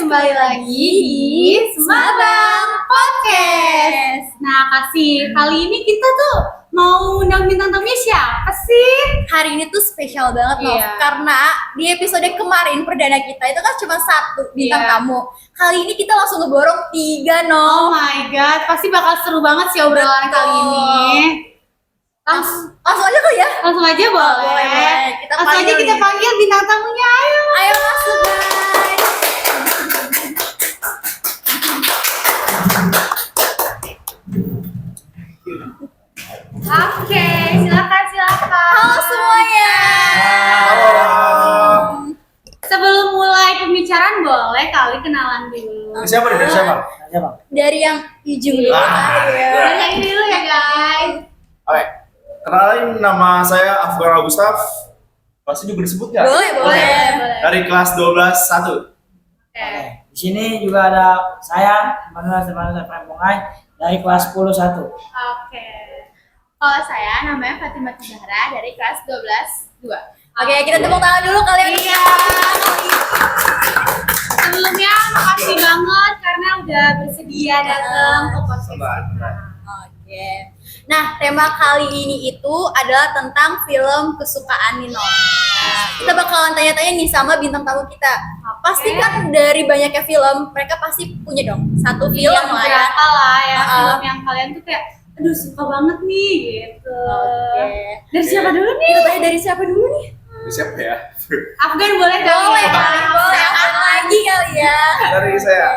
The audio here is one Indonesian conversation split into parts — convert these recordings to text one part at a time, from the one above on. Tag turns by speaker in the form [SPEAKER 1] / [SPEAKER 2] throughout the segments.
[SPEAKER 1] kembali lagi di Semabang Podcast. Nah, kali ini kita tuh mau undang bintang tamunya siapa sih?
[SPEAKER 2] Hari ini tuh spesial banget loh,
[SPEAKER 1] Iya.
[SPEAKER 2] karena di episode kemarin perdana kita itu kan cuma satu bintang
[SPEAKER 1] Iya.
[SPEAKER 2] tamu. Kali ini kita langsung ngeborong 3
[SPEAKER 1] Oh my god, pasti bakal seru banget sih obrolan
[SPEAKER 2] Betul.
[SPEAKER 1] kali ini. Langsung
[SPEAKER 2] aja kali ya.
[SPEAKER 1] langsung aja boleh.
[SPEAKER 2] Boleh.
[SPEAKER 1] Langsung aja kita panggil bintang tamunya, ayo.
[SPEAKER 2] Ayo masuk guys.
[SPEAKER 1] Oke, silakan.
[SPEAKER 2] Halo semuanya.
[SPEAKER 3] Halo.
[SPEAKER 1] Sebelum mulai pembicaraan boleh kali kenalan dulu.
[SPEAKER 3] Siapa nih? Dari siapa?
[SPEAKER 2] Dari yang ujung dulu
[SPEAKER 3] Ah,
[SPEAKER 2] ya.
[SPEAKER 1] Dari ini dulu ya guys.
[SPEAKER 3] Oke. Kenalin, nama saya Afgan Agustaf. Pasti juga disebut nggak?
[SPEAKER 2] Boleh.
[SPEAKER 3] Dari kelas 12-1.
[SPEAKER 1] Oke.
[SPEAKER 4] Di sini juga ada saya, Manuel Prampungai dari kelas 10-1.
[SPEAKER 1] Oke. Kalau saya namanya Fatimah Zahra dari kelas 12-2.
[SPEAKER 2] Oke, kita tepuk tangan dulu kalian.
[SPEAKER 1] Iya. Sebelumnya makasih banget karena udah bersedia datang ke podcast kita.
[SPEAKER 2] Oke. Nah, tema kali ini itu adalah tentang film kesukaan Nino. Nah, kita bakalan tanya-tanya nih sama bintang tamu kita. Pasti kan dari banyaknya film, mereka pasti punya dong satu film
[SPEAKER 1] Iya,
[SPEAKER 2] lah ya.
[SPEAKER 1] beberapa lah ya
[SPEAKER 2] Uh-uh.
[SPEAKER 1] film yang kalian tuh kayak aduh suka banget nih gitu.
[SPEAKER 2] Oke.
[SPEAKER 1] Dari siapa dulu nih?
[SPEAKER 2] Kita tanya dari siapa dulu nih?
[SPEAKER 3] Siapa ya?
[SPEAKER 1] Afgan boleh kali
[SPEAKER 2] Boleh,
[SPEAKER 1] ya?
[SPEAKER 2] boleh. Yang lagi kali ya.
[SPEAKER 3] Dari saya.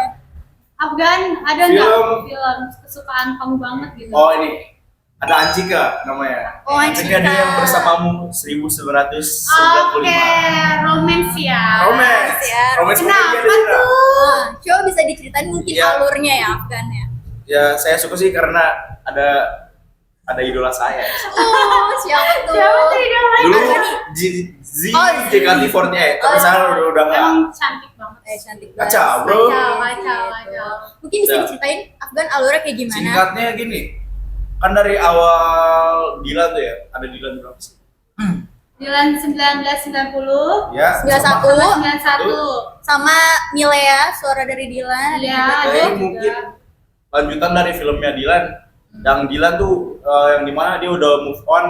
[SPEAKER 1] Afgan ada nggak
[SPEAKER 3] Film.
[SPEAKER 1] film kesukaan kamu banget gitu?
[SPEAKER 3] Oh, ini. Ada Anjika namanya.
[SPEAKER 2] Oh, Anjika.
[SPEAKER 3] Dia yang bersamamu 1995.
[SPEAKER 1] Oke, romance ya.
[SPEAKER 3] Romance.
[SPEAKER 2] Ya.
[SPEAKER 3] Romance
[SPEAKER 1] Kenapa
[SPEAKER 3] komedi ada juga.
[SPEAKER 1] tuh?
[SPEAKER 2] Nah, coba bisa diceritain mungkin
[SPEAKER 3] Iya.
[SPEAKER 2] alurnya ya Afgan ya.
[SPEAKER 3] Ya, saya suka sih karena ada idola saya.
[SPEAKER 2] Oh, siapa tuh?
[SPEAKER 1] Siapa tuh idolanya?
[SPEAKER 3] Dulu
[SPEAKER 2] Apa nih?
[SPEAKER 3] Oh, JKT48, tapi sekarang udah enggak.
[SPEAKER 1] Emang cantik banget.
[SPEAKER 2] Cantik banget.
[SPEAKER 3] Kacau, bro.
[SPEAKER 1] Kacau.
[SPEAKER 2] Mungkin bisa
[SPEAKER 3] Ya.
[SPEAKER 2] diceritain Afgan alurnya kayak gimana?
[SPEAKER 3] Singkatnya gini, kan dari awal Dilan tuh ya, ada Dilan berapa sih?
[SPEAKER 1] Dilan 1990
[SPEAKER 3] Ya,
[SPEAKER 2] 91.
[SPEAKER 1] sama 91.
[SPEAKER 2] Sama Milea, suara dari Dilan.
[SPEAKER 1] Iya,
[SPEAKER 2] ada
[SPEAKER 1] ada
[SPEAKER 2] juga
[SPEAKER 3] Jadi
[SPEAKER 2] tuh.
[SPEAKER 1] juga.
[SPEAKER 3] mungkin lanjutan dari filmnya Dilan. Yang Dilan tuh yang dimana dia udah move on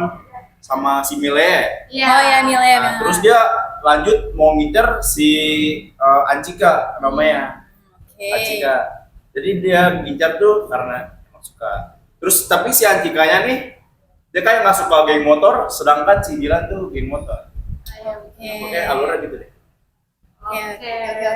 [SPEAKER 3] sama si Mile.
[SPEAKER 1] Iya.
[SPEAKER 2] Oh ya Milea.
[SPEAKER 3] Nah, terus dia lanjut mau ngincer si Anjika namanya.
[SPEAKER 2] Oke.
[SPEAKER 3] Anjika. Jadi dia ngincar tuh karena emang suka. Terus tapi si Anjikanya nih dia kayak nggak suka geng motor, sedangkan si Dilan tuh geng motor.
[SPEAKER 2] Oke.
[SPEAKER 3] Oke, alurnya gitu deh.
[SPEAKER 2] Oke.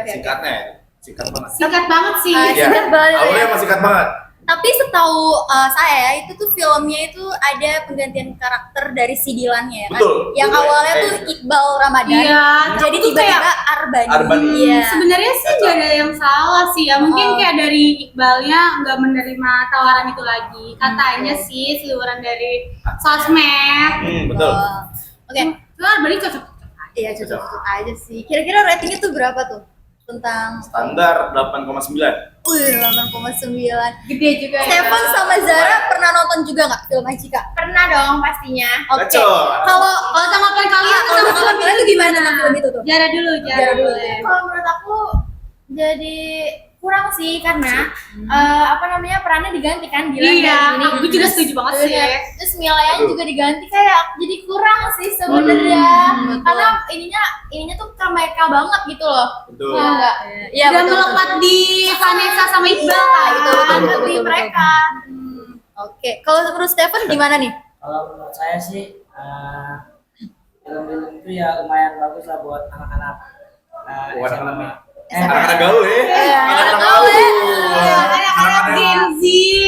[SPEAKER 3] Singkatnya ya, singkat banget.
[SPEAKER 1] Singkat banget sih.
[SPEAKER 2] Ah,
[SPEAKER 3] Iya,
[SPEAKER 2] singkat banget ya.
[SPEAKER 3] alurnya emang singkat banget.
[SPEAKER 2] Tapi setahu saya ya, itu tuh filmnya itu ada penggantian karakter dari si Dilannya ya kan?
[SPEAKER 3] Betul.
[SPEAKER 2] Yang
[SPEAKER 3] Betul.
[SPEAKER 2] awalnya tuh Iqbal Ramadan.
[SPEAKER 1] Iya,
[SPEAKER 2] Jadi
[SPEAKER 1] tapi tuh
[SPEAKER 2] tiba-tiba Arbani.
[SPEAKER 3] Arbani.
[SPEAKER 2] Iya.
[SPEAKER 1] Sebenarnya sih
[SPEAKER 3] Kacau.
[SPEAKER 1] gak ada yang salah sih ya. Mungkin
[SPEAKER 2] Oh.
[SPEAKER 1] kayak dari Iqbalnya nggak menerima tawaran itu lagi. Katanya sih seliweran dari sosmed.
[SPEAKER 3] Betul.
[SPEAKER 2] Oke.
[SPEAKER 1] Itu Arbani cocok-cocok aja.
[SPEAKER 2] Iya cocok aja sih. Kira-kira ratingnya tuh berapa tuh? Tentang
[SPEAKER 3] Standar 8,9.
[SPEAKER 2] 8,9.
[SPEAKER 1] Gede juga ya.
[SPEAKER 2] Stefan sama Zara pernah nonton juga nggak film Anjika?
[SPEAKER 1] Pernah dong pastinya.
[SPEAKER 2] Oke.
[SPEAKER 3] Kacau.
[SPEAKER 2] Kalau
[SPEAKER 1] Kalau tanggapan kalian
[SPEAKER 2] kalau
[SPEAKER 1] tentang film
[SPEAKER 2] kalian
[SPEAKER 1] itu
[SPEAKER 2] tuh gimana tentang film itu tuh?
[SPEAKER 1] Jara dulu,
[SPEAKER 2] Jara
[SPEAKER 1] Jara
[SPEAKER 2] dulu.
[SPEAKER 1] boleh.
[SPEAKER 5] Kalau menurut aku jadi kurang sih karena apa namanya perannya diganti kan Dilan
[SPEAKER 1] Iya,
[SPEAKER 5] dan ini.
[SPEAKER 1] aku juga setuju banget sih.
[SPEAKER 5] Terus Milea juga diganti kayak jadi kurang sih sebenarnya
[SPEAKER 2] betul.
[SPEAKER 5] karena ininya tuh mereka banget gitu loh.
[SPEAKER 3] Betul.
[SPEAKER 5] Iya enggak?
[SPEAKER 2] Iya
[SPEAKER 1] Udah melekat di Vanessa sama Iqbal kan.
[SPEAKER 2] betul,
[SPEAKER 5] Di mereka.
[SPEAKER 2] Oke. Kalau menurut Stefan gimana nih?
[SPEAKER 4] Kalau menurut saya sih film-film itu ya lumayan bagus lah buat anak-anak.
[SPEAKER 3] Buat
[SPEAKER 4] SMA.
[SPEAKER 3] anak-anak. Anak-anak gaul ya.
[SPEAKER 2] Iya,
[SPEAKER 3] Anak-anak
[SPEAKER 2] gaul ya.
[SPEAKER 1] Anak-anak Gen Z.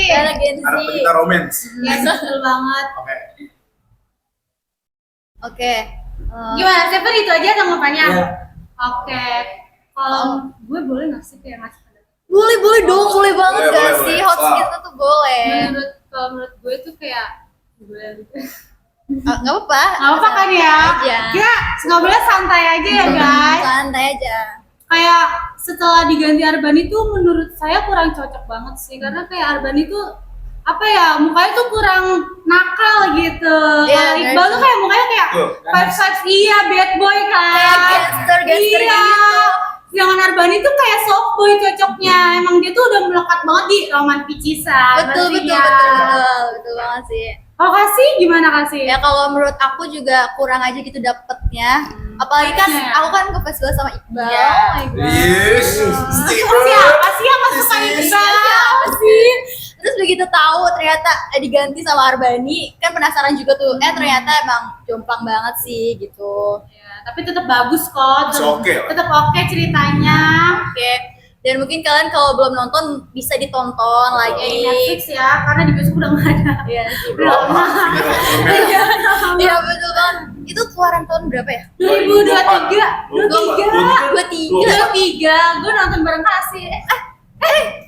[SPEAKER 2] Karena Gen Z.
[SPEAKER 3] Anak pecinta romance.
[SPEAKER 1] Ya betul banget.
[SPEAKER 3] Oke.
[SPEAKER 2] Oke.
[SPEAKER 1] Gimana Stephen itu aja tanggapannya?
[SPEAKER 4] Iya.
[SPEAKER 1] Oke. Kalau gue boleh nggak sih kayak ngasih pendapat?
[SPEAKER 2] Boleh dong, boleh banget
[SPEAKER 3] Boleh,
[SPEAKER 2] gak
[SPEAKER 3] boleh,
[SPEAKER 2] sih?
[SPEAKER 3] boleh.
[SPEAKER 2] Hot
[SPEAKER 3] Wow.
[SPEAKER 2] skills tuh boleh.
[SPEAKER 1] Menurut gue tuh kayak boleh.
[SPEAKER 2] Nggak apa-apa.
[SPEAKER 1] Nggak apa kan ya?
[SPEAKER 2] Aja.
[SPEAKER 1] Kita ngobrolnya santai aja ya guys.
[SPEAKER 2] Santai aja.
[SPEAKER 1] Kayak setelah diganti Arbani tuh menurut saya kurang cocok banget sih karena kayak Arbani tuh apa ya mukanya tuh kurang nakal gitu.
[SPEAKER 2] Iya,
[SPEAKER 1] Kalau Iqbal tuh kayak mukanya kayak
[SPEAKER 3] Tuh.
[SPEAKER 1] vibes iya bad boy kan.
[SPEAKER 2] Kayak gangster
[SPEAKER 1] Iya.
[SPEAKER 2] gitu.
[SPEAKER 1] Sedangkan Arbani tuh kayak softboy cocoknya. Emang dia tuh udah melekat banget di roman Picisan.
[SPEAKER 2] Betul
[SPEAKER 1] Pasti
[SPEAKER 2] betul
[SPEAKER 1] ya.
[SPEAKER 2] betul banget sih.
[SPEAKER 1] Oh Kasih gimana Kasih?
[SPEAKER 2] Ya kalau menurut aku juga kurang aja gitu dapetnya. Apalagi kan
[SPEAKER 1] Iya.
[SPEAKER 2] aku kan ke festival sama Iqbal.
[SPEAKER 1] Iya.
[SPEAKER 2] Oh my God.
[SPEAKER 3] Yes, Steve.
[SPEAKER 1] Siapa sih yang gak suka
[SPEAKER 2] Iya,
[SPEAKER 1] Iqbal?
[SPEAKER 2] siapa sih? Terus begitu tahu ternyata diganti sama Arbani, kan penasaran juga tuh. Ternyata emang jomplang banget sih gitu.
[SPEAKER 1] Ya, tapi tetap bagus kok.
[SPEAKER 3] It's okay lah.
[SPEAKER 1] Tetap oke ceritanya.
[SPEAKER 2] Oke. Dan mungkin kalian kalau belum nonton bisa ditonton
[SPEAKER 1] Di
[SPEAKER 2] lagi.
[SPEAKER 1] Netflix ya, karena di bioskop udah nggak ada.
[SPEAKER 2] Iya sih.
[SPEAKER 3] Iya.
[SPEAKER 2] Iya betul kan. Itu keluaran tahun berapa ya?
[SPEAKER 1] 2023.
[SPEAKER 2] 23.
[SPEAKER 1] 23. Gue nonton bareng Kasih.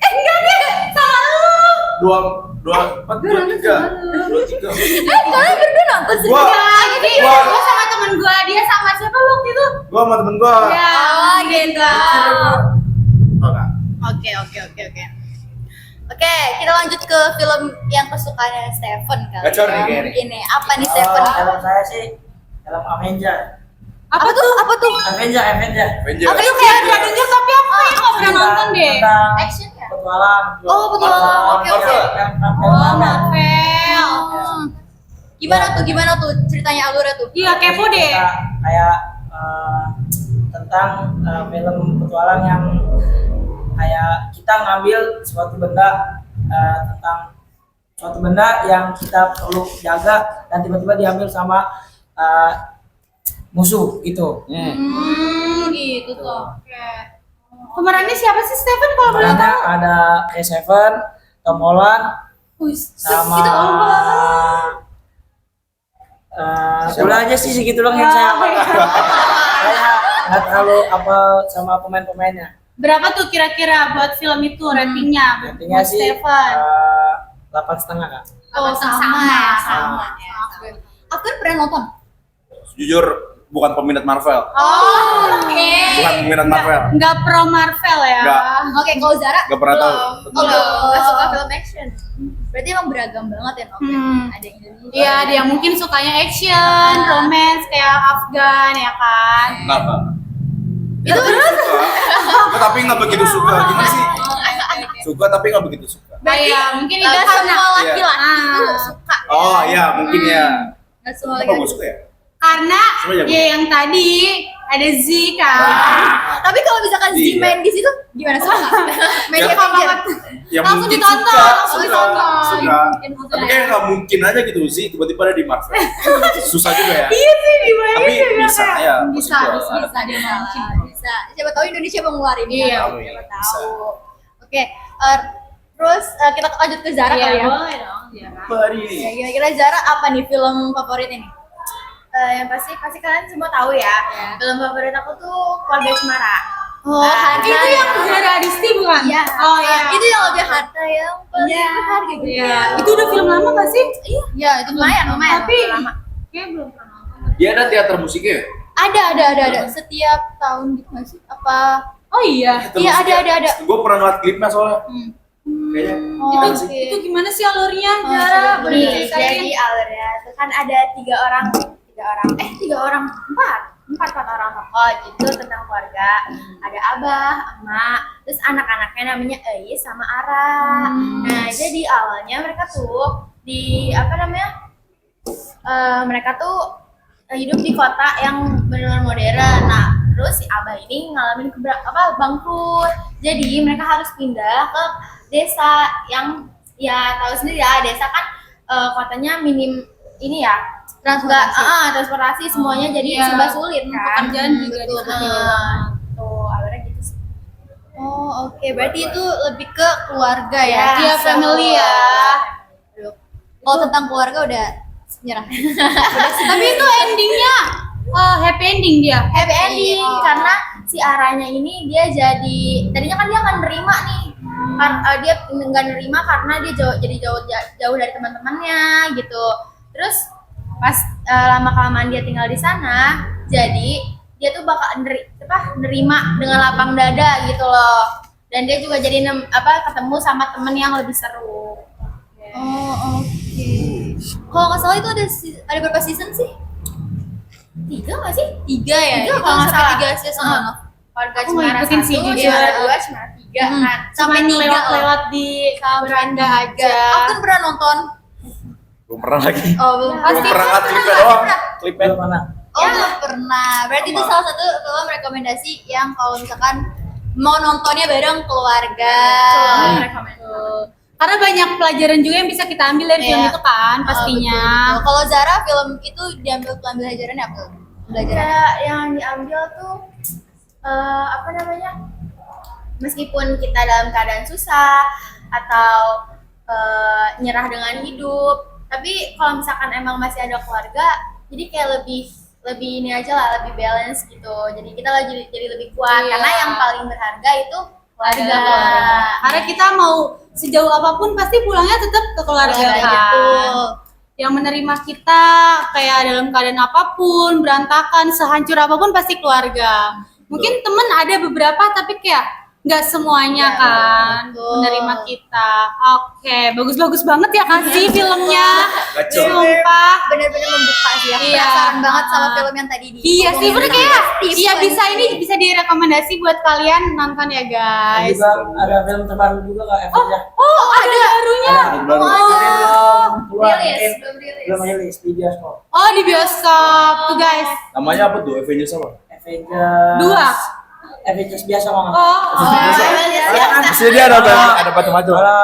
[SPEAKER 1] Enggak deh, sama lu.
[SPEAKER 3] Dua tiga.
[SPEAKER 2] Kalian berdua nonton sih?
[SPEAKER 3] Gua-
[SPEAKER 1] Enggak, jadi
[SPEAKER 3] Wah.
[SPEAKER 1] gue sama temen gue, dia sama siapa lu waktu itu?
[SPEAKER 3] Gua sama temen gua.
[SPEAKER 1] Ya,
[SPEAKER 2] Oh gitu.
[SPEAKER 3] Oh, enggak.
[SPEAKER 2] Oke. Oke, kita lanjut ke film yang kesukaannya Stephen kali.
[SPEAKER 3] Gacor nih,
[SPEAKER 2] ya.
[SPEAKER 3] kayaknya.
[SPEAKER 2] Begini, apa nih Stephen?
[SPEAKER 4] Kalau saya sih film Avenger.
[SPEAKER 2] Apa tuh?
[SPEAKER 4] Avenger.
[SPEAKER 3] Avenger.
[SPEAKER 2] Apa
[SPEAKER 1] itu kayak pernah denger tapi aku kayak nggak pernah nonton deh.
[SPEAKER 4] Tentang
[SPEAKER 2] Action ya?
[SPEAKER 4] petualang.
[SPEAKER 2] Oh, petualang. Oke.
[SPEAKER 1] Oh, Marvel.
[SPEAKER 2] Gimana tuh ceritanya alurnya tuh?
[SPEAKER 1] Iya, kepo deh.
[SPEAKER 4] Kayak tentang film petualang yang kayak kita ngambil suatu benda tentang suatu benda yang kita perlu jaga dan tiba-tiba diambil sama musuh gitu.
[SPEAKER 1] Gitu tuh. Oke. Pemerannya siapa sih Stephen kalau boleh
[SPEAKER 4] Pemerannya
[SPEAKER 1] tahu?
[SPEAKER 4] ada Chris Evans, Tom Holland, sama
[SPEAKER 1] Itu
[SPEAKER 4] udah aja sih segitu doang yang saya hafal. Saya nggak terlalu hafal sama pemain-pemainnya.
[SPEAKER 1] Berapa tuh kira-kira buat film itu ratingnya?
[SPEAKER 4] Intinya
[SPEAKER 1] Buat
[SPEAKER 4] sih
[SPEAKER 1] Stephen.
[SPEAKER 4] 8,5 Kak.
[SPEAKER 1] Oh, sama.
[SPEAKER 2] Aku kan pernah nonton.
[SPEAKER 3] Jujur bukan peminat Marvel.
[SPEAKER 1] Oh, oke.
[SPEAKER 3] Bukan peminat Marvel.
[SPEAKER 1] Nggak pro Marvel ya?
[SPEAKER 3] Nggak.
[SPEAKER 2] Oke, kalau Zara
[SPEAKER 3] Gak pernah tahu.
[SPEAKER 2] Oh, nggak suka film action. Berarti emang beragam banget ya Novel. Ada yang Indonesia.
[SPEAKER 1] Iya, ada yang mungkin sukanya action, romance kayak Afgan ya kan?
[SPEAKER 3] Kenapa? Itu suka, tapi nggak begitu suka. Gimana sih? Suka tapi nggak begitu suka.
[SPEAKER 1] Iya, mungkin itu
[SPEAKER 2] Nggak
[SPEAKER 1] karena
[SPEAKER 2] semua laki-laki
[SPEAKER 3] Iya.
[SPEAKER 2] itu suka.
[SPEAKER 3] Oh iya mungkin ya.
[SPEAKER 2] Nggak semua
[SPEAKER 3] Kenapa
[SPEAKER 2] laki-laki.
[SPEAKER 3] gue suka ya?
[SPEAKER 1] karena
[SPEAKER 3] Coba ya, Bu.
[SPEAKER 1] ya yang tadi ada Z kan.
[SPEAKER 2] Tapi kalau misalkan Z
[SPEAKER 3] Iya.
[SPEAKER 2] main di situ gimana suka nggak? Main
[SPEAKER 3] Ya.
[SPEAKER 2] Avenger.
[SPEAKER 1] banget.
[SPEAKER 3] Ya
[SPEAKER 1] Langsung
[SPEAKER 3] mungkin
[SPEAKER 1] ditonton,
[SPEAKER 3] suka,
[SPEAKER 1] langsung
[SPEAKER 3] suka,
[SPEAKER 1] ditonton.
[SPEAKER 3] suka.
[SPEAKER 1] Mungkin
[SPEAKER 3] Tapi kayak nggak mungkin aja gitu sih tiba-tiba ada di Marvel. Susah juga ya.
[SPEAKER 1] Iya sih gimana
[SPEAKER 3] Tapi
[SPEAKER 1] juga
[SPEAKER 3] bisa
[SPEAKER 1] kayak-
[SPEAKER 3] ya,
[SPEAKER 1] bisa
[SPEAKER 3] maksud gua.
[SPEAKER 1] bisa dia mungkin.
[SPEAKER 2] Bisa. Siapa tahu Indonesia mau ngeluarin
[SPEAKER 1] Iya,
[SPEAKER 2] kan?
[SPEAKER 3] amin.
[SPEAKER 2] Siapa
[SPEAKER 3] Bisa.
[SPEAKER 2] tahu. Oke, terus kita lanjut ke Zara kali ya.
[SPEAKER 1] boleh dong Zara.
[SPEAKER 2] Ya, kira-kira Zara apa nih film favorit ini?
[SPEAKER 5] Yang pasti kalian semua tahu ya. Film favorit aku tuh Keluarga Cemara.
[SPEAKER 2] Oh, harta
[SPEAKER 1] Itu yang Zara Adisti bukan?
[SPEAKER 2] Iya.
[SPEAKER 1] Oh iya.
[SPEAKER 2] Itu yang lebih harta yang paling berharga gitu.
[SPEAKER 1] Iya. Itu udah film lama gak sih?
[SPEAKER 2] Iya, itu lumayan.
[SPEAKER 1] Tapi
[SPEAKER 5] udah lama.
[SPEAKER 1] kayak belum pernah nonton.
[SPEAKER 3] Dia ada teater musiknya ya?
[SPEAKER 2] Ada. Setiap tahun gitu nggak sih? Apa?
[SPEAKER 1] Oh iya.
[SPEAKER 2] Iya, ada.
[SPEAKER 3] Gue pernah ngeliat klipnya soalnya. Kayaknya.
[SPEAKER 2] Oh,
[SPEAKER 1] Itu
[SPEAKER 2] oke.
[SPEAKER 1] itu gimana sih alurnya?
[SPEAKER 2] Oh,
[SPEAKER 1] Zara
[SPEAKER 2] coba
[SPEAKER 1] boleh
[SPEAKER 5] Nih,
[SPEAKER 1] diceritain?
[SPEAKER 5] jadi alurnya itu kan ada empat orang tokoh gitu tentang keluarga. Ada abah, emak, terus anak-anaknya namanya Eis sama Ara. Nah, jadi awalnya mereka tuh di mereka tuh hidup di kota yang benar-benar modern. Nah, terus si abah ini ngalamin bangkrut. Jadi mereka harus pindah ke desa yang ya tahu sendiri ya, desa kan kotanya minim ini ya, transportasi semuanya jadi
[SPEAKER 1] Iya.
[SPEAKER 5] serba sulit kan.
[SPEAKER 1] Pekerjaan juga
[SPEAKER 2] Betul,
[SPEAKER 1] di sana.
[SPEAKER 5] Tuh, alurnya gitu sih.
[SPEAKER 2] Oh, oke. Berarti itu lebih ke keluarga ya.
[SPEAKER 1] Iya, family ya.
[SPEAKER 2] Aduh. Kalau tentang keluarga udah nyerah.
[SPEAKER 1] Tapi itu endingnya happy ending dia.
[SPEAKER 5] Happy ending
[SPEAKER 2] Oh.
[SPEAKER 5] karena si Aranya ini dia jadi tadinya kan dia nggak nerima nih. Kan dia nggak nerima karena dia jauh dari teman-temannya gitu. Terus pas lama kelamaan dia tinggal di sana, jadi dia tuh bakal nerima dengan lapang dada gitu loh. Dan dia juga jadi ketemu sama temen yang lebih seru.
[SPEAKER 2] Oh, oke. Kalau nggak salah itu ada berapa season sih?
[SPEAKER 5] 3 nggak sih?
[SPEAKER 2] 3 ya?
[SPEAKER 5] Tiga
[SPEAKER 2] Itu
[SPEAKER 5] kalau nggak
[SPEAKER 2] sampai
[SPEAKER 5] salah.
[SPEAKER 2] 3 season.
[SPEAKER 5] keluarga
[SPEAKER 1] Aku
[SPEAKER 5] Cemara
[SPEAKER 1] ngikutin
[SPEAKER 5] 1,
[SPEAKER 1] sih, jujur.
[SPEAKER 5] Cemara 2, Cemara 3 kan.
[SPEAKER 2] Sampai
[SPEAKER 1] Cuman
[SPEAKER 2] 3
[SPEAKER 1] lewat-lewat di beranda aja.
[SPEAKER 2] Aku kan pernah nonton.
[SPEAKER 3] Belum pernah lagi.
[SPEAKER 2] Oh, belum.
[SPEAKER 3] Belum pernah lihat klipnya doang. Klipnya.
[SPEAKER 4] Belum mana?
[SPEAKER 2] Oh, belum pernah. Berarti itu salah satu film rekomendasi yang kalau misalkan mau nontonnya bareng keluarga.
[SPEAKER 1] Karena banyak pelajaran juga yang bisa kita ambil dari film
[SPEAKER 2] Iya.
[SPEAKER 1] itu kan
[SPEAKER 2] Oh,
[SPEAKER 1] pastinya.
[SPEAKER 2] betul. Kalau Zara film itu diambil pelajarannya apa? Pelajaran.
[SPEAKER 5] Kayak yang diambil tuh apa namanya? Meskipun kita dalam keadaan susah atau nyerah dengan hidup, tapi kalau misalkan emang masih ada keluarga, jadi kayak lebih ini aja lah, lebih balance gitu. Jadi kita jadi lebih kuat
[SPEAKER 1] Iya.
[SPEAKER 5] karena yang paling berharga itu keluarga.
[SPEAKER 1] Karena kita mau sejauh apapun pasti pulangnya tetap ke keluarga
[SPEAKER 2] Keluarga,
[SPEAKER 1] kan.
[SPEAKER 2] betul.
[SPEAKER 1] Yang menerima kita kayak dalam keadaan apapun, berantakan, sehancur apapun pasti keluarga. Mungkin temen ada beberapa tapi kayak nggak semuanya
[SPEAKER 5] Ya,
[SPEAKER 1] kan
[SPEAKER 2] betul.
[SPEAKER 1] menerima kita. Oke, bagus-bagus banget ya kasih filmnya.
[SPEAKER 3] Gacor.
[SPEAKER 1] Sumpah.
[SPEAKER 2] Bener-bener membuka sih. Aku
[SPEAKER 1] Iya.
[SPEAKER 2] penasaran banget sama film yang tadi di.
[SPEAKER 1] Iya sih, bener kayak
[SPEAKER 2] Steve
[SPEAKER 1] iya
[SPEAKER 2] Swan.
[SPEAKER 1] bisa ini bisa direkomendasi buat kalian nonton ya
[SPEAKER 4] Dan
[SPEAKER 1] guys.
[SPEAKER 4] juga ada film terbaru juga kak Avengers.
[SPEAKER 1] Oh, ada barunya.
[SPEAKER 3] Ada baru.
[SPEAKER 4] Belum keluar,
[SPEAKER 5] Rilis,
[SPEAKER 4] mungkin
[SPEAKER 5] belum rilis.
[SPEAKER 4] belum rilis di bioskop.
[SPEAKER 1] Oh, di bioskop tuh guys.
[SPEAKER 3] Namanya apa tuh? Avengers apa?
[SPEAKER 4] Avengers. Avengers biasa kok nggak?
[SPEAKER 1] Oh,
[SPEAKER 3] Pasti dia ada macam-macam.
[SPEAKER 4] Kalau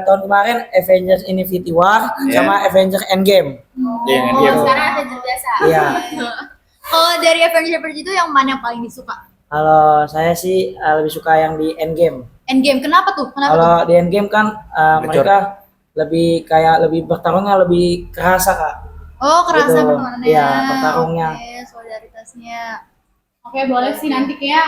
[SPEAKER 4] tahun kemarin Avengers Infinity War
[SPEAKER 3] Iya.
[SPEAKER 4] sama Avengers Endgame.
[SPEAKER 3] Iya, yang
[SPEAKER 5] Oh,
[SPEAKER 3] dia.
[SPEAKER 5] sekarang Avenger biasa.
[SPEAKER 4] Iya.
[SPEAKER 2] Kalau dari Avengers itu yang mana yang paling disuka?
[SPEAKER 4] Kalau saya sih lebih suka yang di Endgame.
[SPEAKER 2] Endgame. Kenapa tuh?
[SPEAKER 4] Kalau di Endgame kan mereka lebih bertarungnya lebih kerasa kak.
[SPEAKER 2] Oh, kerasa
[SPEAKER 4] Gitu.
[SPEAKER 2] pertemanannya.
[SPEAKER 4] Iya, bertarungnya.
[SPEAKER 2] Oke, solidaritasnya.
[SPEAKER 1] Oke, boleh sih nanti kayak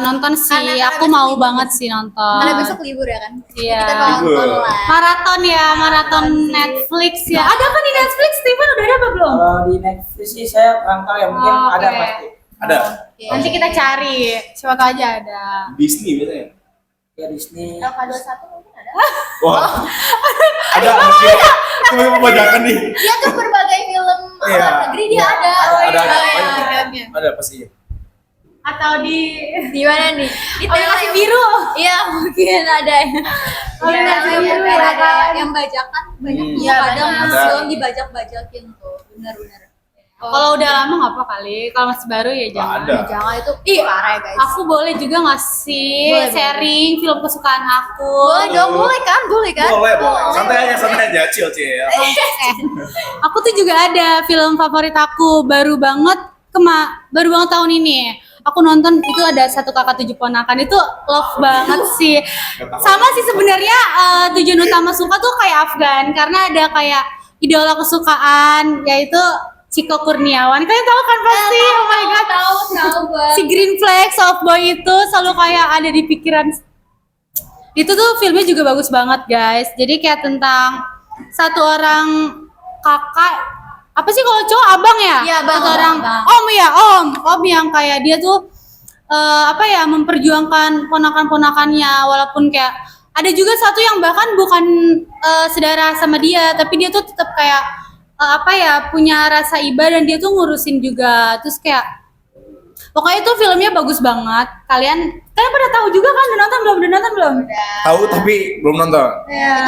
[SPEAKER 1] nonton sih.
[SPEAKER 2] Karena
[SPEAKER 1] Aku
[SPEAKER 2] besok
[SPEAKER 1] mau
[SPEAKER 2] libur.
[SPEAKER 1] banget sih nonton.
[SPEAKER 2] Karena besok libur ya kan?
[SPEAKER 1] Iya.
[SPEAKER 2] Kita nonton
[SPEAKER 3] Libur.
[SPEAKER 2] lah.
[SPEAKER 1] Maraton ya, maraton Netflix ya. Ada apa di Netflix? Steven udah ada apa belum?
[SPEAKER 4] Kalau di Netflix sih saya kurang tahu ya, mungkin
[SPEAKER 1] Oh,
[SPEAKER 4] ada
[SPEAKER 1] oke.
[SPEAKER 4] pasti.
[SPEAKER 3] Ada.
[SPEAKER 2] Oke.
[SPEAKER 1] Nanti kita cari. Siapa tahu aja ada.
[SPEAKER 3] Disney biasanya.
[SPEAKER 4] Ya Disney.
[SPEAKER 5] LK21 mungkin ada.
[SPEAKER 3] Wah. Ada mungkin. Cuma membacakan nih.
[SPEAKER 2] Dia tuh berbagai film
[SPEAKER 3] Iya.
[SPEAKER 2] luar negeri dia ada.
[SPEAKER 3] Ada.
[SPEAKER 2] Iya.
[SPEAKER 3] Ada pasti.
[SPEAKER 1] Atau di
[SPEAKER 2] Di mana nih?
[SPEAKER 1] aplikasi biru.
[SPEAKER 2] Iya, mungkin ada.
[SPEAKER 1] Aplikasi
[SPEAKER 2] Iya,
[SPEAKER 1] biru
[SPEAKER 2] mungkin
[SPEAKER 1] ya
[SPEAKER 2] ada
[SPEAKER 1] kan.
[SPEAKER 2] yang bajakan banyak
[SPEAKER 3] Hmm.
[SPEAKER 2] tuh
[SPEAKER 5] Iya,
[SPEAKER 2] kadang
[SPEAKER 5] banyak.
[SPEAKER 2] film dibajak-bajakin tuh. Benar-benar.
[SPEAKER 1] Kalau udah lama nggak apa kali. Kalau masih baru ya jangan.
[SPEAKER 3] Ada.
[SPEAKER 2] Jangan itu parah ya guys.
[SPEAKER 1] Aku boleh juga nggak sih
[SPEAKER 2] Boleh,
[SPEAKER 1] sharing film kesukaan aku?
[SPEAKER 2] Boleh dong, boleh kan? Boleh kan?
[SPEAKER 3] Boleh, boleh. Santai aja, chill.
[SPEAKER 1] Aku tuh juga ada film favorit aku baru banget tahun ini. Aku nonton itu ada Satu Kakak Tujuh Ponakan, itu love banget sih. Sama sih sebenarnya tujuan utama suka tuh kayak Afgan karena ada kayak idola kesukaan yaitu Ciko Kurniawan. Kalian tahu kan pasti? Oh my god.
[SPEAKER 2] Tahu gue.
[SPEAKER 1] Si Green Flag Soft Boy itu selalu kayak ada di pikiran. Itu tuh filmnya juga bagus banget guys. Jadi kayak tentang satu orang kakak, apa sih kalau cowok abang ya?
[SPEAKER 2] Iya, abang,
[SPEAKER 1] Satu orang
[SPEAKER 2] abang.
[SPEAKER 1] om ya, om yang kayak dia tuh memperjuangkan ponakan-ponakannya walaupun kayak ada juga satu yang bahkan bukan saudara sama dia, tapi dia tuh tetap kayak punya rasa iba dan dia tuh ngurusin juga. Terus kayak pokoknya itu filmnya bagus banget. Kalian pada tahu juga kan? Udah nonton belum?
[SPEAKER 3] Tahu tapi belum nonton.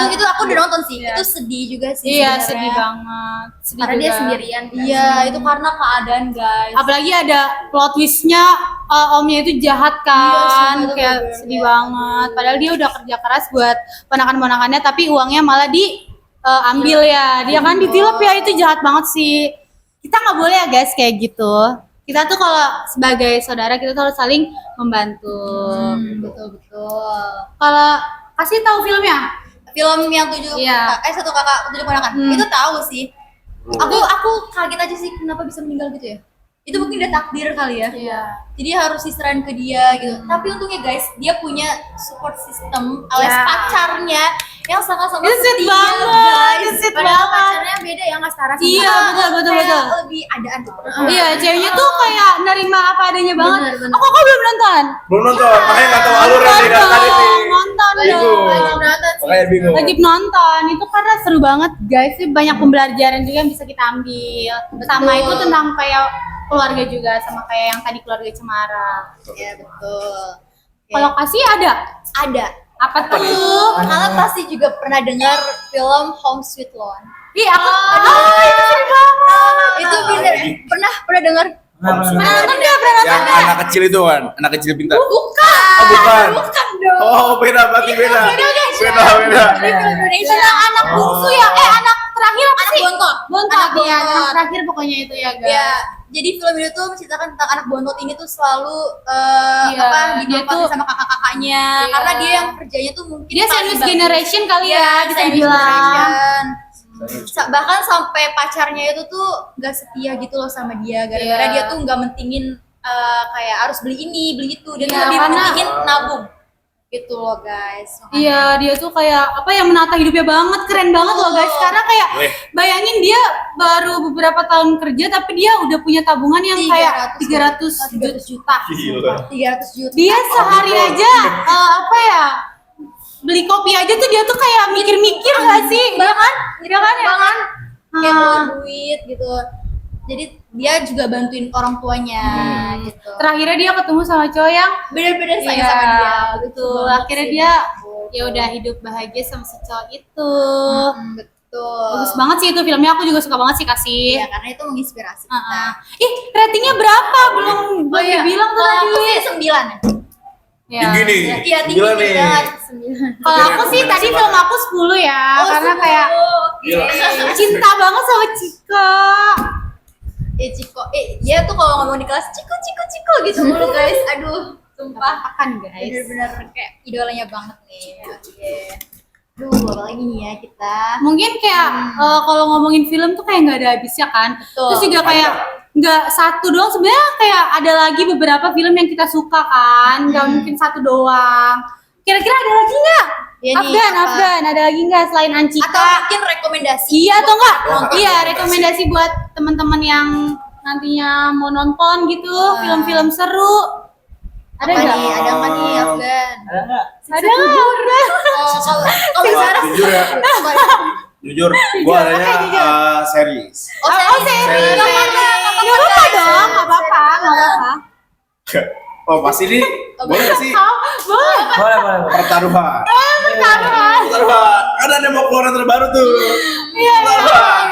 [SPEAKER 2] Itu aku udah nonton sih. Itu sedih juga sih.
[SPEAKER 1] Iya,
[SPEAKER 2] sebenarnya.
[SPEAKER 1] sedih banget. Sedih
[SPEAKER 5] Karena dia
[SPEAKER 1] juga.
[SPEAKER 5] sendirian. kan.
[SPEAKER 2] Iya, itu karena keadaan guys.
[SPEAKER 1] Apalagi ada plot twistnya omnya itu jahat kan,
[SPEAKER 2] Iya,
[SPEAKER 1] kayak
[SPEAKER 2] bener-bener.
[SPEAKER 1] sedih banget. Padahal dia udah kerja keras buat ponakan-ponakannya, tapi uangnya malah diambil ya. Dia kan ditilep ya, itu jahat banget sih. Kita nggak boleh ya guys kayak gitu. Kita tuh kalau sebagai saudara kita tuh harus saling membantu.
[SPEAKER 2] Betul.
[SPEAKER 1] Kalau kasih tahu filmnya,
[SPEAKER 2] Film yang
[SPEAKER 1] Iya.
[SPEAKER 2] Satu Kakak Tujuh Ponakan. Itu tahu sih. Aku kaget aja sih kenapa bisa meninggal gitu ya. Itu mungkin udah takdir kali ya.
[SPEAKER 1] Iya.
[SPEAKER 2] Jadi harus diserahin ke dia gitu. Tapi untungnya guys, dia punya support system alias
[SPEAKER 1] Ya.
[SPEAKER 2] pacarnya yang sama-sama
[SPEAKER 1] Itu sweet
[SPEAKER 2] setia,
[SPEAKER 1] banget,
[SPEAKER 2] guys.
[SPEAKER 1] itu sweet
[SPEAKER 5] Padahal
[SPEAKER 1] banget.
[SPEAKER 5] pacarnya beda ya, nggak setara sama
[SPEAKER 1] Iya, betul.
[SPEAKER 2] Kayak lebih adaan gitu.
[SPEAKER 1] Iya, ceweknya tuh kayak nerima apa adanya banget.
[SPEAKER 2] Bener.
[SPEAKER 1] Aku kok belum nonton?
[SPEAKER 3] Belum nonton, makanya nggak tahu alurnya nih dari tadi nih.
[SPEAKER 1] Nonton
[SPEAKER 3] Bingung.
[SPEAKER 1] dong.
[SPEAKER 5] nonton sih.
[SPEAKER 3] Makanya bingung.
[SPEAKER 1] Wajib nonton, itu karena seru banget guys, sih banyak pembelajaran juga yang bisa kita ambil. Sama itu tentang kayak keluarga juga sama kayak yang tadi Keluarga Cemara.
[SPEAKER 2] Ya betul. Oke.
[SPEAKER 1] Kalau kasih ada
[SPEAKER 2] Ada.
[SPEAKER 1] apa tuh?
[SPEAKER 2] Kalian pasti juga pernah dengar film Home Sweet Loan.
[SPEAKER 1] Ih, aku itu seru banget.
[SPEAKER 2] Itu bener pernah dengar?
[SPEAKER 1] Pernah nonton nggak? Pernah nonton
[SPEAKER 3] Yang
[SPEAKER 1] nggak?
[SPEAKER 3] anak kecil itu kan, anak kecil pintar.
[SPEAKER 1] Bukan.
[SPEAKER 3] Oh, bukan.
[SPEAKER 1] Bukan dong.
[SPEAKER 3] Oh, beda berarti beda. Beda.
[SPEAKER 2] Ini film Indonesia.
[SPEAKER 1] Tentang anak bungsu ya? Anak terakhir apa
[SPEAKER 2] Anak
[SPEAKER 1] sih?
[SPEAKER 2] bontot.
[SPEAKER 1] Bontot
[SPEAKER 2] Anak
[SPEAKER 1] ya,
[SPEAKER 2] bontot.
[SPEAKER 1] anak terakhir pokoknya itu ya guys.
[SPEAKER 2] Ya, jadi film ini tuh menceritakan tentang anak bontot ini tuh selalu
[SPEAKER 1] Iya, dia
[SPEAKER 2] dimanfaatin
[SPEAKER 1] tuh-
[SPEAKER 2] sama kakak-kakaknya
[SPEAKER 1] Iya.
[SPEAKER 2] karena dia yang kerjanya tuh mungkin
[SPEAKER 1] Dia
[SPEAKER 2] paling
[SPEAKER 1] sandwich
[SPEAKER 2] bagus.
[SPEAKER 1] generation kali
[SPEAKER 2] Iya,
[SPEAKER 1] ya, bisa
[SPEAKER 2] sandwich
[SPEAKER 1] dibilang.
[SPEAKER 2] generation. Bahkan sampai pacarnya itu tuh gak setia gitu loh sama dia gara-gara
[SPEAKER 1] Iya.
[SPEAKER 2] dia tuh gak mentingin kayak harus beli ini, beli itu. Dia tuh
[SPEAKER 1] Iya,
[SPEAKER 2] lebih
[SPEAKER 1] karena-
[SPEAKER 2] mentingin nabung. Gitu loh guys. Makanya-
[SPEAKER 1] Iya, dia tuh kayak apa yang menata hidupnya banget, keren banget loh guys. Karena kayak
[SPEAKER 3] Weh.
[SPEAKER 1] bayangin dia baru beberapa tahun kerja tapi dia udah punya tabungan yang kayak 300 juta.
[SPEAKER 3] Gila.
[SPEAKER 2] 300 juta.
[SPEAKER 1] Dia sehari aja apa ya? Beli kopi aja tuh dia tuh kayak mikir-mikir gak sih? Iya kan? Iya kan ya kan?
[SPEAKER 2] Kayak bawa
[SPEAKER 1] Ah.
[SPEAKER 2] duit gitu. Jadi dia juga bantuin orang tuanya gitu.
[SPEAKER 1] Terakhirnya dia ketemu sama cowok yang
[SPEAKER 2] Bener-bener sayang
[SPEAKER 1] iya,
[SPEAKER 2] sama dia.
[SPEAKER 1] betul.
[SPEAKER 2] banget
[SPEAKER 1] Akhirnya
[SPEAKER 2] sih.
[SPEAKER 1] dia ya udah hidup bahagia sama si cowok itu.
[SPEAKER 2] Betul.
[SPEAKER 1] Bagus banget sih itu filmnya, aku juga suka banget sih kasih.
[SPEAKER 2] Iya, karena itu menginspirasi kita.
[SPEAKER 1] Ih, ratingnya berapa? Belum
[SPEAKER 2] iya.
[SPEAKER 1] bilang tuh
[SPEAKER 2] Kalau aku
[SPEAKER 1] tadi.
[SPEAKER 2] sih 9.
[SPEAKER 1] Ya.
[SPEAKER 3] Tinggi nih.
[SPEAKER 2] Iya, tinggi
[SPEAKER 3] Gila nih.
[SPEAKER 2] banget 9.
[SPEAKER 1] Kalau aku sih tadi film aku 10 ya, karena kayak
[SPEAKER 3] Gila.
[SPEAKER 1] cinta banget sama Cika.
[SPEAKER 2] Ciko, dia tuh kalau ngomong di kelas Ciko gitu mulu guys. Aduh, sumpah.
[SPEAKER 1] Akan guys.
[SPEAKER 2] Bener-bener kayak idolanya banget nih. Oke. Duh, apalagi nih ya kita.
[SPEAKER 1] Mungkin kayak kalau ngomongin film tuh kayak nggak ada habisnya kan.
[SPEAKER 2] Betul.
[SPEAKER 1] Terus juga kayak nggak satu doang, sebenarnya kayak ada lagi beberapa film yang kita suka kan, nggak mungkin satu doang. Kira-kira ada lagi nggak?
[SPEAKER 2] Ya nih, apa?
[SPEAKER 1] Afgan, ada lagi nggak selain Ancika?
[SPEAKER 2] Atau mungkin rekomendasi.
[SPEAKER 1] Iya atau enggak?
[SPEAKER 3] nonton.
[SPEAKER 1] Iya, rekomendasi buat teman-teman yang nantinya mau nonton gitu, film-film seru. Ada
[SPEAKER 2] Apa
[SPEAKER 1] nggak?
[SPEAKER 2] nih? Ada apa nih, Afgan?
[SPEAKER 4] Ada nggak?
[SPEAKER 1] Ada nggak?
[SPEAKER 2] Kalau Sarah
[SPEAKER 3] Jujur ya, jujur, gua adanya series.
[SPEAKER 2] series.
[SPEAKER 1] Nggak apa-apa dong, nggak apa-apa, nggak apa-apa.
[SPEAKER 3] Oh, pasti nih. Boleh nggak sih?
[SPEAKER 1] Boleh.
[SPEAKER 4] Boleh.
[SPEAKER 3] Pertaruhan.
[SPEAKER 1] Pertaruhan.
[SPEAKER 3] Pertaruhan. Ada yang mau keluar yang terbaru tuh.
[SPEAKER 1] Iya.
[SPEAKER 3] Pertaruhan.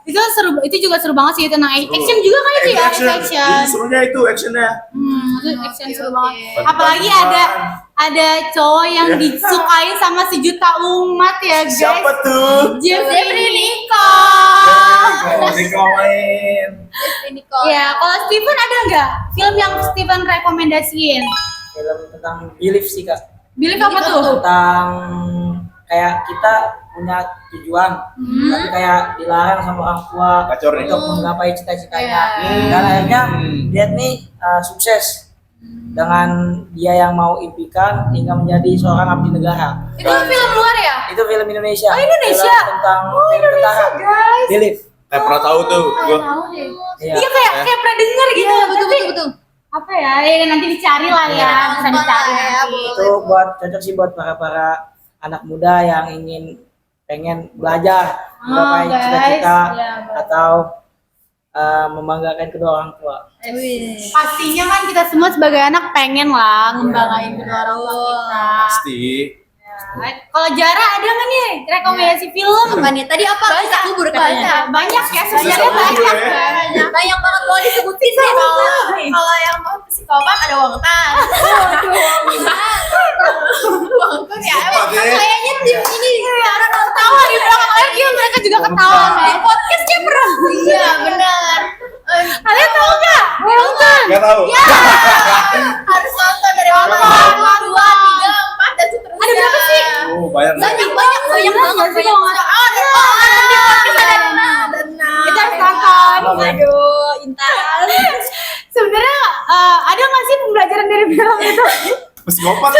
[SPEAKER 1] Itu juga seru banget sih, tentang action juga kan itu ya, action.
[SPEAKER 3] Serunya itu actionnya.
[SPEAKER 1] Itu action seru
[SPEAKER 2] oke.
[SPEAKER 1] banget. Apalagi ada cowok yang disukai sama sejuta umat ya guys.
[SPEAKER 3] Siapa tuh?
[SPEAKER 1] Jeffrey Nicole.
[SPEAKER 3] Dikomen.
[SPEAKER 2] Nicole.
[SPEAKER 1] Ya, kalau Steven ada nggak film yang Steven rekomendasiin?
[SPEAKER 4] Film tentang belief sih kak.
[SPEAKER 1] Belief apa tuh?
[SPEAKER 4] Tentang kayak kita punya tujuan, tapi kayak dilarang sama orang tua
[SPEAKER 3] Gacor nih.
[SPEAKER 4] untuk menggapai cita-citanya.
[SPEAKER 1] Iya.
[SPEAKER 4] Dan akhirnya dia nih sukses dengan dia yang mau impikan hingga menjadi seorang abdi negara.
[SPEAKER 1] Itu film luar ya?
[SPEAKER 4] Itu film Indonesia.
[SPEAKER 1] Oh, Indonesia?
[SPEAKER 4] Film tentang film tentara.
[SPEAKER 1] Guys.
[SPEAKER 4] Belief.
[SPEAKER 3] Pernah tahu tuh gua.
[SPEAKER 1] Tahu deh.
[SPEAKER 4] Iya.
[SPEAKER 1] Iya kayak pernah denger gitu.
[SPEAKER 2] Betul.
[SPEAKER 1] Apa ya? Ya nanti dicari lah ya, bisa
[SPEAKER 2] nonton
[SPEAKER 1] dicari
[SPEAKER 2] lah ya,
[SPEAKER 1] nanti.
[SPEAKER 4] Itu buat cocok sih buat para anak muda yang pengen belajar menggapai
[SPEAKER 1] guys.
[SPEAKER 4] cita-cita
[SPEAKER 1] Iya, betul.
[SPEAKER 4] atau membanggakan kedua orang tua.
[SPEAKER 1] Pastinya kan kita semua sebagai anak pengen lah ngembangin kedua orang tua kita.
[SPEAKER 3] Pasti.
[SPEAKER 1] Kalau Jara ada nggak nih rekomendasi film?
[SPEAKER 2] Apa nih? Tadi apa? Bisa kubur katanya.
[SPEAKER 1] Banyak ya, sebenarnya
[SPEAKER 3] Bisa kubur
[SPEAKER 1] banyak.
[SPEAKER 3] ya.
[SPEAKER 2] Banyak banget mau disebutin deh kalau yang mau psikopat ada Wangtan. Wangtan ya.
[SPEAKER 3] Psikopat ya.
[SPEAKER 2] Kayaknya tim ini
[SPEAKER 1] Orang ketawa di belakang lagi, mereka juga ketawa.
[SPEAKER 2] di podcastnya pernah. Iya benar.
[SPEAKER 1] Kalian tahu nggak? Nonton.
[SPEAKER 3] Gak tahu.
[SPEAKER 2] Harus nonton dari awal. 1, 2, 3, 4 dan seterusnya.
[SPEAKER 1] Ada berapa sih?
[SPEAKER 3] Oh, banyak.
[SPEAKER 2] Banyak banget.
[SPEAKER 1] Sih, kalau nggak tahu.
[SPEAKER 2] Di podcast ada enam.
[SPEAKER 1] Kita harus nonton.
[SPEAKER 2] Aduh, Intan.
[SPEAKER 1] Sebenarnya ada nggak sih pembelajaran dari film itu?
[SPEAKER 3] Psikopat.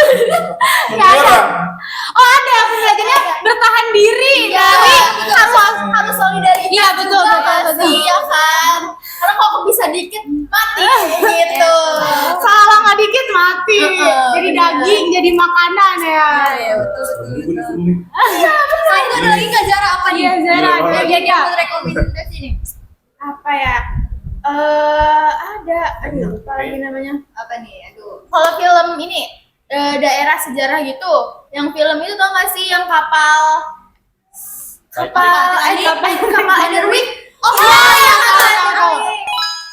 [SPEAKER 1] Nggak ada. Oh ada, pembelajarannya bertahan diri dari
[SPEAKER 2] harus solidaritas.
[SPEAKER 1] Iya, betul,
[SPEAKER 2] juga
[SPEAKER 1] betul,
[SPEAKER 2] nggak
[SPEAKER 1] betul.
[SPEAKER 2] sih, ya kan? Karena kalau bisa dikit mati gitu.
[SPEAKER 1] salah nggak dikit mati, jadi daging, jadi makanan ya.
[SPEAKER 2] Betul.
[SPEAKER 3] Iya.
[SPEAKER 2] Nah, itu ada lagi nggak Zara apa nih?
[SPEAKER 1] Iya, Zara, ada
[SPEAKER 2] Yang
[SPEAKER 1] lagi,
[SPEAKER 2] yang
[SPEAKER 1] Kak.
[SPEAKER 2] buat rekomendasi nih.
[SPEAKER 1] Apa ya?
[SPEAKER 5] Ada, aduh lupa lagi namanya.
[SPEAKER 2] Apa nih? Aduh.
[SPEAKER 5] Kalau film ini daerah sejarah gitu, yang film itu tau gak sih yang kapal Enderwick?
[SPEAKER 2] Oh iya, kapal.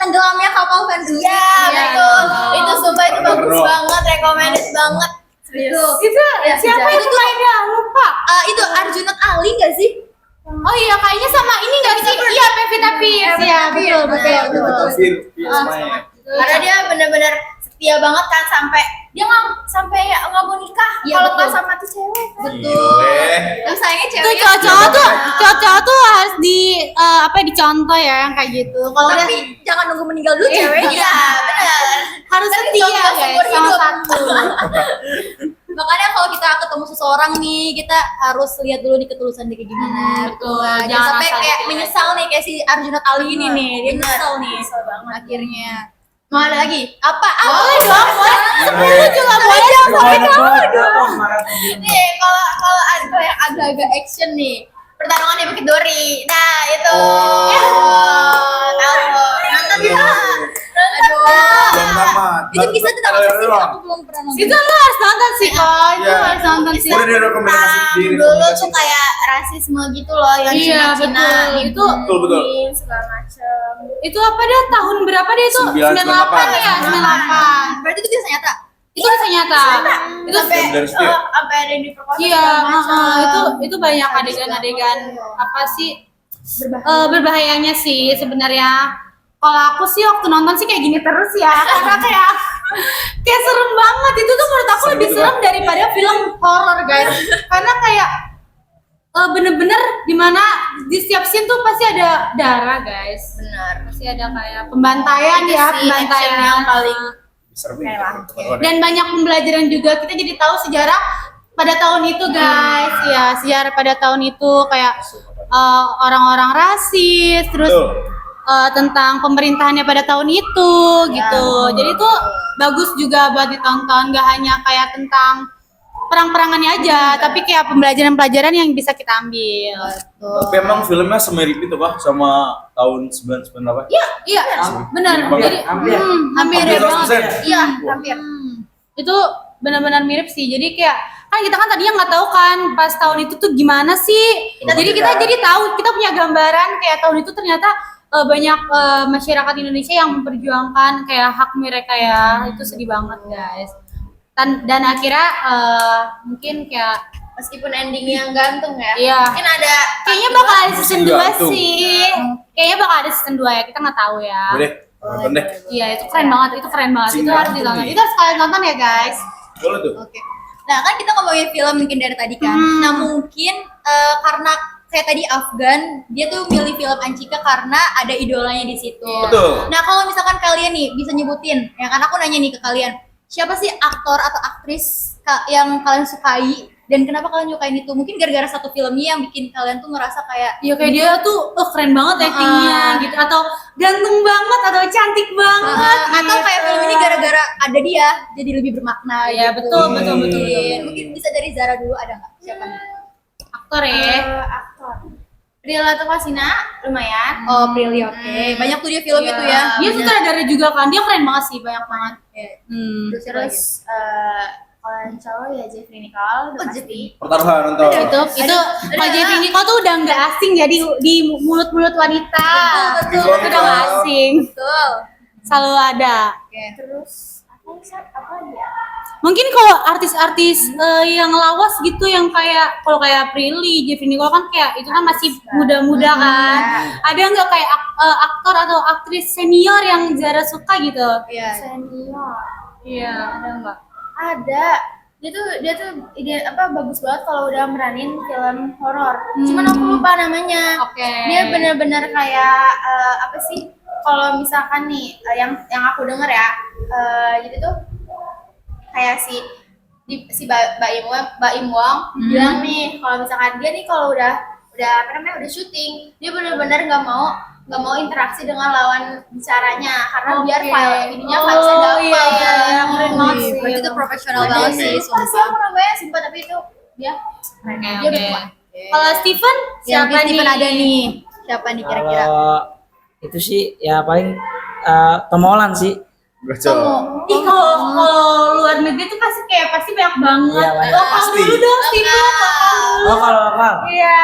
[SPEAKER 2] Tenggelamnya kapal Van Dijk.
[SPEAKER 5] Iya, betul.
[SPEAKER 2] Oh.
[SPEAKER 5] Itu sumpah itu bagus
[SPEAKER 3] Bener.
[SPEAKER 5] banget, recommended banget. Serius.
[SPEAKER 1] Itu
[SPEAKER 5] Ya,
[SPEAKER 1] siapa
[SPEAKER 5] sejarah.
[SPEAKER 1] itu mainnya? Lupa.
[SPEAKER 2] Itu Arjuna Ali nggak sih?
[SPEAKER 1] Oh iya, kayaknya sama ini nggak sih? Iya, Pevita Pierce. Iya, betul, betul, betul.
[SPEAKER 3] Main.
[SPEAKER 5] Karena dia benar-benar setia banget kan sampai dia nggak mau nikah
[SPEAKER 2] Iya,
[SPEAKER 5] kalau nggak
[SPEAKER 2] betul.
[SPEAKER 5] sama tuh cewek.
[SPEAKER 2] Betul.
[SPEAKER 3] Gile.
[SPEAKER 2] Yang sayangnya
[SPEAKER 1] Itu
[SPEAKER 2] ceweknya.
[SPEAKER 1] cowok-cowok tuh harus dicontoh ya yang kayak gitu. Kalau udah
[SPEAKER 2] Tapi jangan nunggu meninggal dulu ceweknya.
[SPEAKER 5] Iya, benar.
[SPEAKER 1] harus
[SPEAKER 5] Kan
[SPEAKER 1] setia
[SPEAKER 5] contoh
[SPEAKER 1] guys
[SPEAKER 5] seumur
[SPEAKER 1] sama
[SPEAKER 5] hidup.
[SPEAKER 1] satu.
[SPEAKER 2] Makanya kalau kita ketemu seseorang nih, kita harus lihat dulu nih ketulusan dia kayak gimana.
[SPEAKER 1] Betul.
[SPEAKER 2] Jangan
[SPEAKER 1] Jangan
[SPEAKER 2] sampai
[SPEAKER 1] asal
[SPEAKER 2] kayak
[SPEAKER 1] dipilih.
[SPEAKER 2] menyesal nih kayak si Arjuna Ali ini nih. Dia
[SPEAKER 5] Bener.
[SPEAKER 2] nyesel nih.
[SPEAKER 5] Nyesel banget.
[SPEAKER 2] Akhirnya. Mau ada lagi? Apa?
[SPEAKER 1] Boleh dong, boleh. Sepuluh juga boleh dong.
[SPEAKER 5] Nih, kalau ada yang agak-agak action nih, pertarungan di Bukit Duri. Nah, itu. Tahu. Nonton ya.
[SPEAKER 2] Aduh.
[SPEAKER 3] Belum tamat.
[SPEAKER 2] Itu bisa tentang apa sih?
[SPEAKER 3] Doang.
[SPEAKER 2] Aku belum pernah nonton.
[SPEAKER 1] Itu lu harus nonton sih kok. Itu
[SPEAKER 3] Iya.
[SPEAKER 1] harus nonton sih.
[SPEAKER 3] Udah direkomendasi.
[SPEAKER 5] Dulu tuh kayak rasisme gitu loh, yang
[SPEAKER 1] Iya,
[SPEAKER 5] Cina-Cina
[SPEAKER 1] betul.
[SPEAKER 5] gitu.
[SPEAKER 3] Betul, betul.
[SPEAKER 5] Segala macem.
[SPEAKER 1] Itu apa dia tahun berapa dia itu?
[SPEAKER 3] 98.
[SPEAKER 1] 98 ya, 98.
[SPEAKER 2] Berarti itu bisa nyata.
[SPEAKER 1] Itu bisa nyata. Itu
[SPEAKER 5] Sampai
[SPEAKER 3] Dari setia.
[SPEAKER 5] sampai ada yang diperkosa.
[SPEAKER 1] iya,
[SPEAKER 5] segala macem.
[SPEAKER 1] itu banyak adegan-adegan apa sih berbahayanya sih sebenarnya. Kalau aku sih waktu nonton sih kayak gini terus ya, karena kayak serem banget. Itu tuh menurut aku
[SPEAKER 3] Serem
[SPEAKER 1] lebih
[SPEAKER 3] gitu,
[SPEAKER 1] serem
[SPEAKER 3] Bang.
[SPEAKER 1] daripada film horor guys, karena kayak bener-bener dimana di setiap scene tuh pasti ada darah guys,
[SPEAKER 5] Benar.
[SPEAKER 1] pasti ada kayak pembantaian
[SPEAKER 5] Itu
[SPEAKER 1] ya,
[SPEAKER 5] sih
[SPEAKER 1] pembantaian
[SPEAKER 5] action yang paling
[SPEAKER 3] Serem
[SPEAKER 5] Kayak
[SPEAKER 3] ya.
[SPEAKER 5] lah.
[SPEAKER 1] dan banyak pembelajaran juga. Kita jadi tahu sejarah pada tahun itu guys, ya sejarah pada tahun itu kayak orang-orang rasis, terus
[SPEAKER 3] Betul.
[SPEAKER 1] tentang pemerintahannya pada tahun itu gitu. Jadi tuh bagus juga buat ditonton, gak hanya kayak tentang perang-perangannya aja, tapi kayak pembelajaran-pelajaran yang bisa kita ambil.
[SPEAKER 3] Tapi emang filmnya semirip itu kah sama tahun 998?
[SPEAKER 1] Iya, benar.
[SPEAKER 3] Mirip
[SPEAKER 1] Jadi
[SPEAKER 3] banget.
[SPEAKER 1] hampir
[SPEAKER 3] Hampir
[SPEAKER 1] ya banget.
[SPEAKER 3] 100%.
[SPEAKER 5] iya,
[SPEAKER 3] Wah.
[SPEAKER 5] hampir.
[SPEAKER 1] Itu benar-benar mirip sih. Jadi kayak kan kita kan tadinya nggak tahu kan pas tahun itu tuh gimana sih. Jadi kita jadi tahu, kita punya gambaran kayak tahun itu ternyata banyak masyarakat Indonesia yang memperjuangkan kayak hak mereka ya. Itu sedih banget guys. Dan akhirnya mungkin kayak
[SPEAKER 5] Meskipun endingnya gantung ya.
[SPEAKER 1] Iya.
[SPEAKER 5] Mungkin ada
[SPEAKER 1] kayaknya bakal ada season 2
[SPEAKER 3] Gantung.
[SPEAKER 1] sih. Kayaknya bakal ada season 2 ya. Kita nggak tahu ya.
[SPEAKER 3] Boleh, nonton deh.
[SPEAKER 1] Iya, itu keren banget. Itu keren banget. Itu
[SPEAKER 3] Singa
[SPEAKER 1] harus
[SPEAKER 3] tuh
[SPEAKER 1] ditonton.
[SPEAKER 3] nih.
[SPEAKER 1] Itu harus kalian tonton ya guys.
[SPEAKER 3] Boleh tuh.
[SPEAKER 2] Oke. Nah, kan kita ngomongin film mungkin dari tadi kan. Nah, mungkin karena kayak tadi Afgan, dia tuh milih film Anchika karena ada idolanya di situ.
[SPEAKER 3] Betul.
[SPEAKER 2] Nah, kalau misalkan kalian nih bisa nyebutin, ya kan aku nanya nih ke kalian, siapa sih aktor atau aktris yang kalian sukai dan kenapa kalian nyukain itu? Mungkin gara-gara satu filmnya yang bikin kalian tuh ngerasa kayak
[SPEAKER 1] Iya kayak dia tuh keren banget actingnya gitu, atau ganteng banget atau cantik banget
[SPEAKER 2] atau
[SPEAKER 1] gitu.
[SPEAKER 2] kayak film ini gara-gara ada dia jadi lebih bermakna
[SPEAKER 1] Iya,
[SPEAKER 2] gitu.
[SPEAKER 1] betul, betul, betul,
[SPEAKER 2] Mungkin.
[SPEAKER 1] betul.
[SPEAKER 2] Mungkin bisa dari Zara dulu, ada nggak? Siapa nih?
[SPEAKER 1] Aktor ya.
[SPEAKER 5] aktor. Rila Tukasina lumayan.
[SPEAKER 2] Oh, Prilly, oke. Banyak tuh dia film
[SPEAKER 5] Iya.
[SPEAKER 2] itu ya.
[SPEAKER 1] Dia sutradara juga kan, dia keren banget sih, banyak banget.
[SPEAKER 2] Oke.
[SPEAKER 1] Hmm.
[SPEAKER 5] Terus kalau yang cowok ya Jeffrey Nicole udah
[SPEAKER 2] Oh,
[SPEAKER 5] pasti.
[SPEAKER 3] Pertaruhan nonton.
[SPEAKER 1] Itu kalau jadi ini kau tuh udah nggak asing ya di mulut-mulut wanita.
[SPEAKER 2] Betul,
[SPEAKER 1] Itu udah nggak asing,
[SPEAKER 2] Betul.
[SPEAKER 1] selalu ada.
[SPEAKER 2] Oke.
[SPEAKER 5] Terus apa dia?
[SPEAKER 1] Mungkin kalau artis-artis yang lawas gitu, yang kayak kalau kayak Prilly, Jeffrey Nicole kan kayak itu kan masih muda-muda kan. Ada nggak kayak aktor atau aktris senior yang Zara suka gitu?
[SPEAKER 2] Iya.
[SPEAKER 5] Senior.
[SPEAKER 1] Iya, ada nggak?
[SPEAKER 5] Ada. Dia tuh ide bagus banget kalau udah meranin film horor. Cuman aku lupa namanya.
[SPEAKER 1] Oke.
[SPEAKER 5] Dia benar-benar kayak apa sih? Kalau misalkan nih yang aku denger ya, jadi tuh kayak si Mbak Im Wong bilang nih kalau misalkan dia nih kalau udah udah syuting, dia benar-benar nggak mau interaksi dengan lawan bicaranya karena biar file ininya filenya dapat.
[SPEAKER 1] Iya, keren banget sih.
[SPEAKER 2] Berarti itu profesional
[SPEAKER 3] Iya,
[SPEAKER 2] banget
[SPEAKER 3] iya.
[SPEAKER 2] sih,
[SPEAKER 5] Lupa sih
[SPEAKER 2] sumpah.
[SPEAKER 5] aku namanya sumpah, tapi itu dia
[SPEAKER 1] Oke.
[SPEAKER 5] dia berdua.
[SPEAKER 1] Kalau Steven,
[SPEAKER 2] Yang
[SPEAKER 1] siapa
[SPEAKER 2] Steven
[SPEAKER 1] nih?
[SPEAKER 2] ada nih. Siapa nih kira-kira?
[SPEAKER 4] Kalau itu sih ya paling Tom Holland sih.
[SPEAKER 3] Gacor.
[SPEAKER 1] Ih kalau luar negeri tuh pasti banyak banget.
[SPEAKER 4] Iya, banyak.
[SPEAKER 1] Lokal
[SPEAKER 3] Pasti.
[SPEAKER 1] dulu dong, Steven.
[SPEAKER 4] Oh kalau lokal.
[SPEAKER 1] Iya.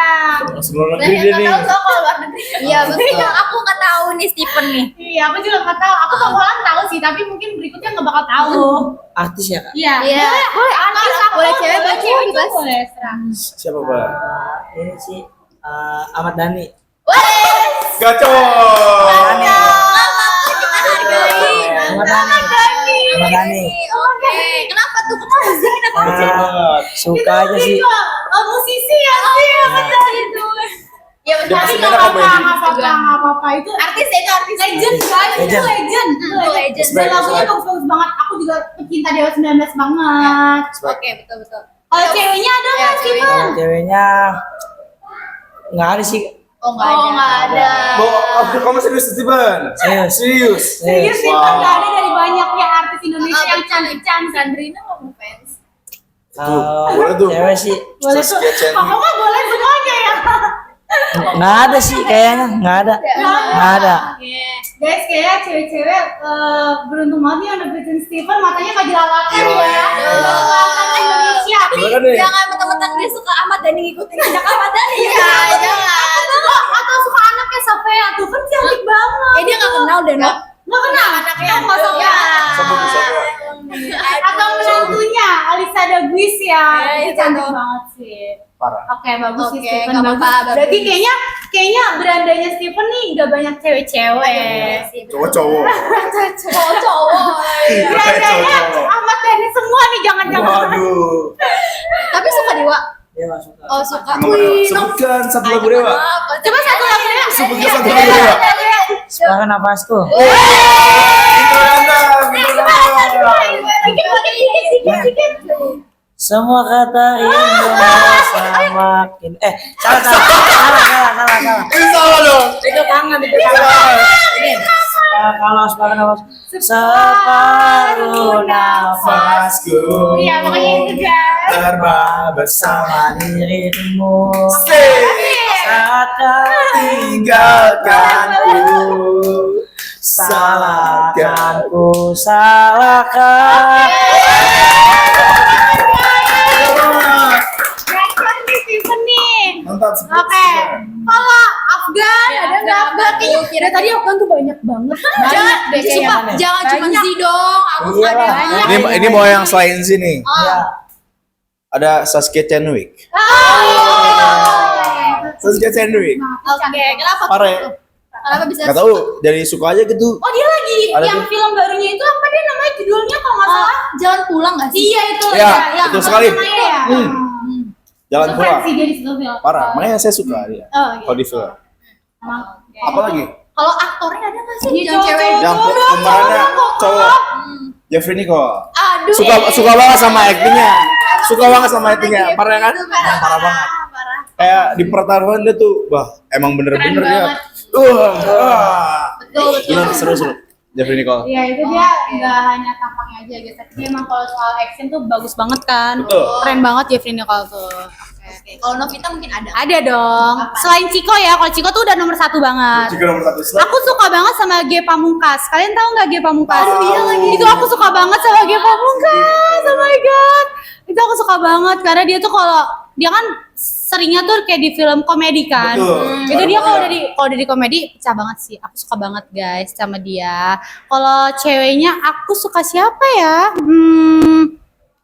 [SPEAKER 3] Sebelum
[SPEAKER 5] Banyak
[SPEAKER 3] negeri dia
[SPEAKER 5] yang
[SPEAKER 3] nih.
[SPEAKER 5] tahu soal kalau luar negeri.
[SPEAKER 2] Iya betul. Aku nggak tahu nih Stephen nih.
[SPEAKER 1] Iya, aku juga nggak tahu. Aku Tom Holland tahu sih, tapi mungkin berikutnya nggak bakal tahu.
[SPEAKER 4] Artis ya kak.
[SPEAKER 1] Iya.
[SPEAKER 2] Iya.
[SPEAKER 1] Boleh artis aku.
[SPEAKER 2] Boleh cewek, boleh cewek,
[SPEAKER 1] itu
[SPEAKER 2] bebas.
[SPEAKER 1] boleh serang.
[SPEAKER 3] Siapa Pak?
[SPEAKER 4] Ini sih Ahmad Dhani.
[SPEAKER 3] Gacor.
[SPEAKER 4] Dhani.
[SPEAKER 2] Kita hargai.
[SPEAKER 4] Ahmad Dhani. Ahmad Dhani.
[SPEAKER 2] Oke. Kenapa tuh? Kenapa sih? Kenapa?
[SPEAKER 3] Banget.
[SPEAKER 4] Suka aja sih.
[SPEAKER 1] Itu musisi ya sih, betul itu.
[SPEAKER 2] Ya
[SPEAKER 3] Dia
[SPEAKER 1] Tapi
[SPEAKER 3] pasti
[SPEAKER 1] nggak
[SPEAKER 3] main
[SPEAKER 1] apa-apa,
[SPEAKER 3] komedi.
[SPEAKER 1] nggak apa-apa. Itu
[SPEAKER 2] Artis ya, itu artis.
[SPEAKER 1] legend guys, itu
[SPEAKER 4] Legend.
[SPEAKER 1] legend.
[SPEAKER 2] Itu legend.
[SPEAKER 1] Dan lagunya bagus-bagus banget. Aku juga pecinta Dewa 19 banget.
[SPEAKER 2] Oke, betul betul.
[SPEAKER 1] Kalau ceweknya ada
[SPEAKER 2] Ya,
[SPEAKER 1] nggak sih,
[SPEAKER 2] ceweknya.
[SPEAKER 1] Bang?
[SPEAKER 4] Kalau ceweknya nggak ada sih.
[SPEAKER 2] Oh nggak ada.
[SPEAKER 1] nggak ada.
[SPEAKER 3] Kamu serius Steven?
[SPEAKER 4] Serius.
[SPEAKER 3] Serius.
[SPEAKER 1] Serius sih,
[SPEAKER 3] Wow.
[SPEAKER 1] kan nggak ada dari banyaknya artis Indonesia yang cantik-cantik.
[SPEAKER 2] Sandrina nggak mau fans.
[SPEAKER 3] boleh tuh.
[SPEAKER 4] Cewek sih
[SPEAKER 1] Boleh tuh.
[SPEAKER 3] Saskia Chen.
[SPEAKER 1] Kamu mah boleh semuanya ya.
[SPEAKER 4] nggak ada sih kayaknya nggak ada. Nggak ada.
[SPEAKER 1] Guys, kayaknya cewek-cewek beruntung banget nih yang dapetin Steven, matanya nggak jelalatan ya. Jelalatan Indonesia.
[SPEAKER 3] Gimana deh?
[SPEAKER 2] Jangan mentang-mentang dia suka Ahmad Dhani ngikutin anak Ahmad Dhani. Ya, jangan.
[SPEAKER 1] Atau suka anaknya Safea tuh kan cantik banget.
[SPEAKER 2] Dia nggak kenal deh, Nok.
[SPEAKER 1] Nggak kenal anaknya nggak Safea.
[SPEAKER 3] Siapa?
[SPEAKER 1] Atau menantunya Alisa Daguis ya.
[SPEAKER 2] Ya,
[SPEAKER 1] Itu
[SPEAKER 2] itu
[SPEAKER 1] cantik
[SPEAKER 2] tuh.
[SPEAKER 1] banget sih.
[SPEAKER 3] Parah.
[SPEAKER 1] Oke, bagus sih
[SPEAKER 2] Oke,
[SPEAKER 1] Steven,
[SPEAKER 2] nggak
[SPEAKER 1] bagus.
[SPEAKER 2] apa-apa,
[SPEAKER 1] Berarti
[SPEAKER 2] bagus.
[SPEAKER 1] kayaknya berandanya Steven nih nggak banyak cewek-cewek.
[SPEAKER 3] Cowok-cowok.
[SPEAKER 2] Cowok-cowok.
[SPEAKER 1] Berandanya
[SPEAKER 3] Cowok-cowok.
[SPEAKER 1] Ahmad Dhani semua nih, jangan-jangan.
[SPEAKER 3] Waduh.
[SPEAKER 2] Tapi suka Dewa.
[SPEAKER 4] Dia nggak suka.
[SPEAKER 2] Oh suka.
[SPEAKER 3] Nomor sebutkan satu lagu Dewa.
[SPEAKER 1] Coba satu lagu ya.
[SPEAKER 3] Sebutkan satu lagu Dewa.
[SPEAKER 4] Sekarang nafasku.
[SPEAKER 3] Itu Anda.
[SPEAKER 4] Semua kata indah semakin salah.
[SPEAKER 3] Ini salah dong.
[SPEAKER 4] Itu tangan itu tangan. Ini kalau separuh nafas separuh nafasku.
[SPEAKER 1] Iya, makanya itu guys.
[SPEAKER 3] Terbang
[SPEAKER 4] bersama dirimu
[SPEAKER 3] saat
[SPEAKER 4] kau
[SPEAKER 3] tinggalkanku.
[SPEAKER 4] salahkan ku salahkan.
[SPEAKER 1] Keren nih Steven nih.
[SPEAKER 3] Mantap.
[SPEAKER 1] Oke. Kalau Afgan
[SPEAKER 2] Ya,
[SPEAKER 1] ada nggak
[SPEAKER 2] Afgan,
[SPEAKER 1] Afgan? Kayaknya
[SPEAKER 2] kira-kira.
[SPEAKER 1] dari tadi Afgan tuh banyak banget.
[SPEAKER 2] Jangan,
[SPEAKER 1] deh kayaknya.
[SPEAKER 2] sumpah, jangan cuma
[SPEAKER 1] Banyak.
[SPEAKER 2] Z dong. Aku
[SPEAKER 4] Iya
[SPEAKER 2] ada
[SPEAKER 4] lah.
[SPEAKER 2] banyak.
[SPEAKER 3] Ini mau yang selain sini.
[SPEAKER 4] Ya,
[SPEAKER 3] Ada Saskia Chenwick.
[SPEAKER 1] Oh.
[SPEAKER 3] Saskia Chenwick.
[SPEAKER 2] Oke, kenapa?
[SPEAKER 3] Parah ya?
[SPEAKER 2] Kenapa bisa?
[SPEAKER 3] Gak tahu dari suka aja gitu.
[SPEAKER 1] Oh, dia lagi
[SPEAKER 3] Ada
[SPEAKER 1] yang
[SPEAKER 3] tuh.
[SPEAKER 1] film barunya itu apa dia namanya judulnya kalau nggak salah?
[SPEAKER 2] Jalan pulang nggak sih?
[SPEAKER 1] Iya itu.
[SPEAKER 3] Ya,
[SPEAKER 1] yang
[SPEAKER 3] betul sekali.
[SPEAKER 1] namanya ya.
[SPEAKER 3] Jalan
[SPEAKER 1] Itu keren
[SPEAKER 3] pulang.
[SPEAKER 1] sih dia di situ film.
[SPEAKER 3] Parah. Makanya saya suka dia.
[SPEAKER 1] Oh,
[SPEAKER 3] Kalau di film.
[SPEAKER 1] Emang.
[SPEAKER 3] Apa lagi?
[SPEAKER 2] Kalau aktornya ada nggak sih?
[SPEAKER 1] Iya,
[SPEAKER 2] Yang cewek.
[SPEAKER 1] cowok.
[SPEAKER 3] Yang
[SPEAKER 1] Cowok,
[SPEAKER 3] kemarinnya
[SPEAKER 1] cowok.
[SPEAKER 3] cowok. Jeffrey Nicole.
[SPEAKER 2] Aduh.
[SPEAKER 3] Suka banget sama actingnya. Suka banget sama actingnya. Parah kan?
[SPEAKER 2] Parah,
[SPEAKER 3] Parah banget.
[SPEAKER 2] Parah.
[SPEAKER 3] Kayak di pertarungan dia tuh, emang bener-bener
[SPEAKER 1] Keren
[SPEAKER 3] dia.
[SPEAKER 1] banget.
[SPEAKER 2] Betul, betul.
[SPEAKER 3] Bener seru-seru. Jeffrey Nicole.
[SPEAKER 1] Iya itu dia nggak hanya tampangnya aja gitu, tapi emang kalau soal action tuh bagus banget kan.
[SPEAKER 3] Betul.
[SPEAKER 1] Keren banget Jeffrey Nicole tuh.
[SPEAKER 2] Oke. Kalau Novita mungkin ada.
[SPEAKER 1] Ada dong. Selain Ciko ya, kalau Ciko tuh udah nomor 1 banget.
[SPEAKER 3] Juga nomor 1 slide.
[SPEAKER 1] Aku suka banget sama G Pamungkas. Kalian tahu nggak G Pamungkas?
[SPEAKER 3] Tahu. Iya lagi.
[SPEAKER 1] Itu aku suka banget sama G Pamungkas. Oh my god. Itu aku suka banget karena dia tuh dia kan seringnya tuh kayak di film komedi kan.
[SPEAKER 3] Betul.
[SPEAKER 1] Itu dia kalau udah di komedi pecah banget sih. Aku suka banget guys sama dia. Kalau ceweknya aku suka siapa ya?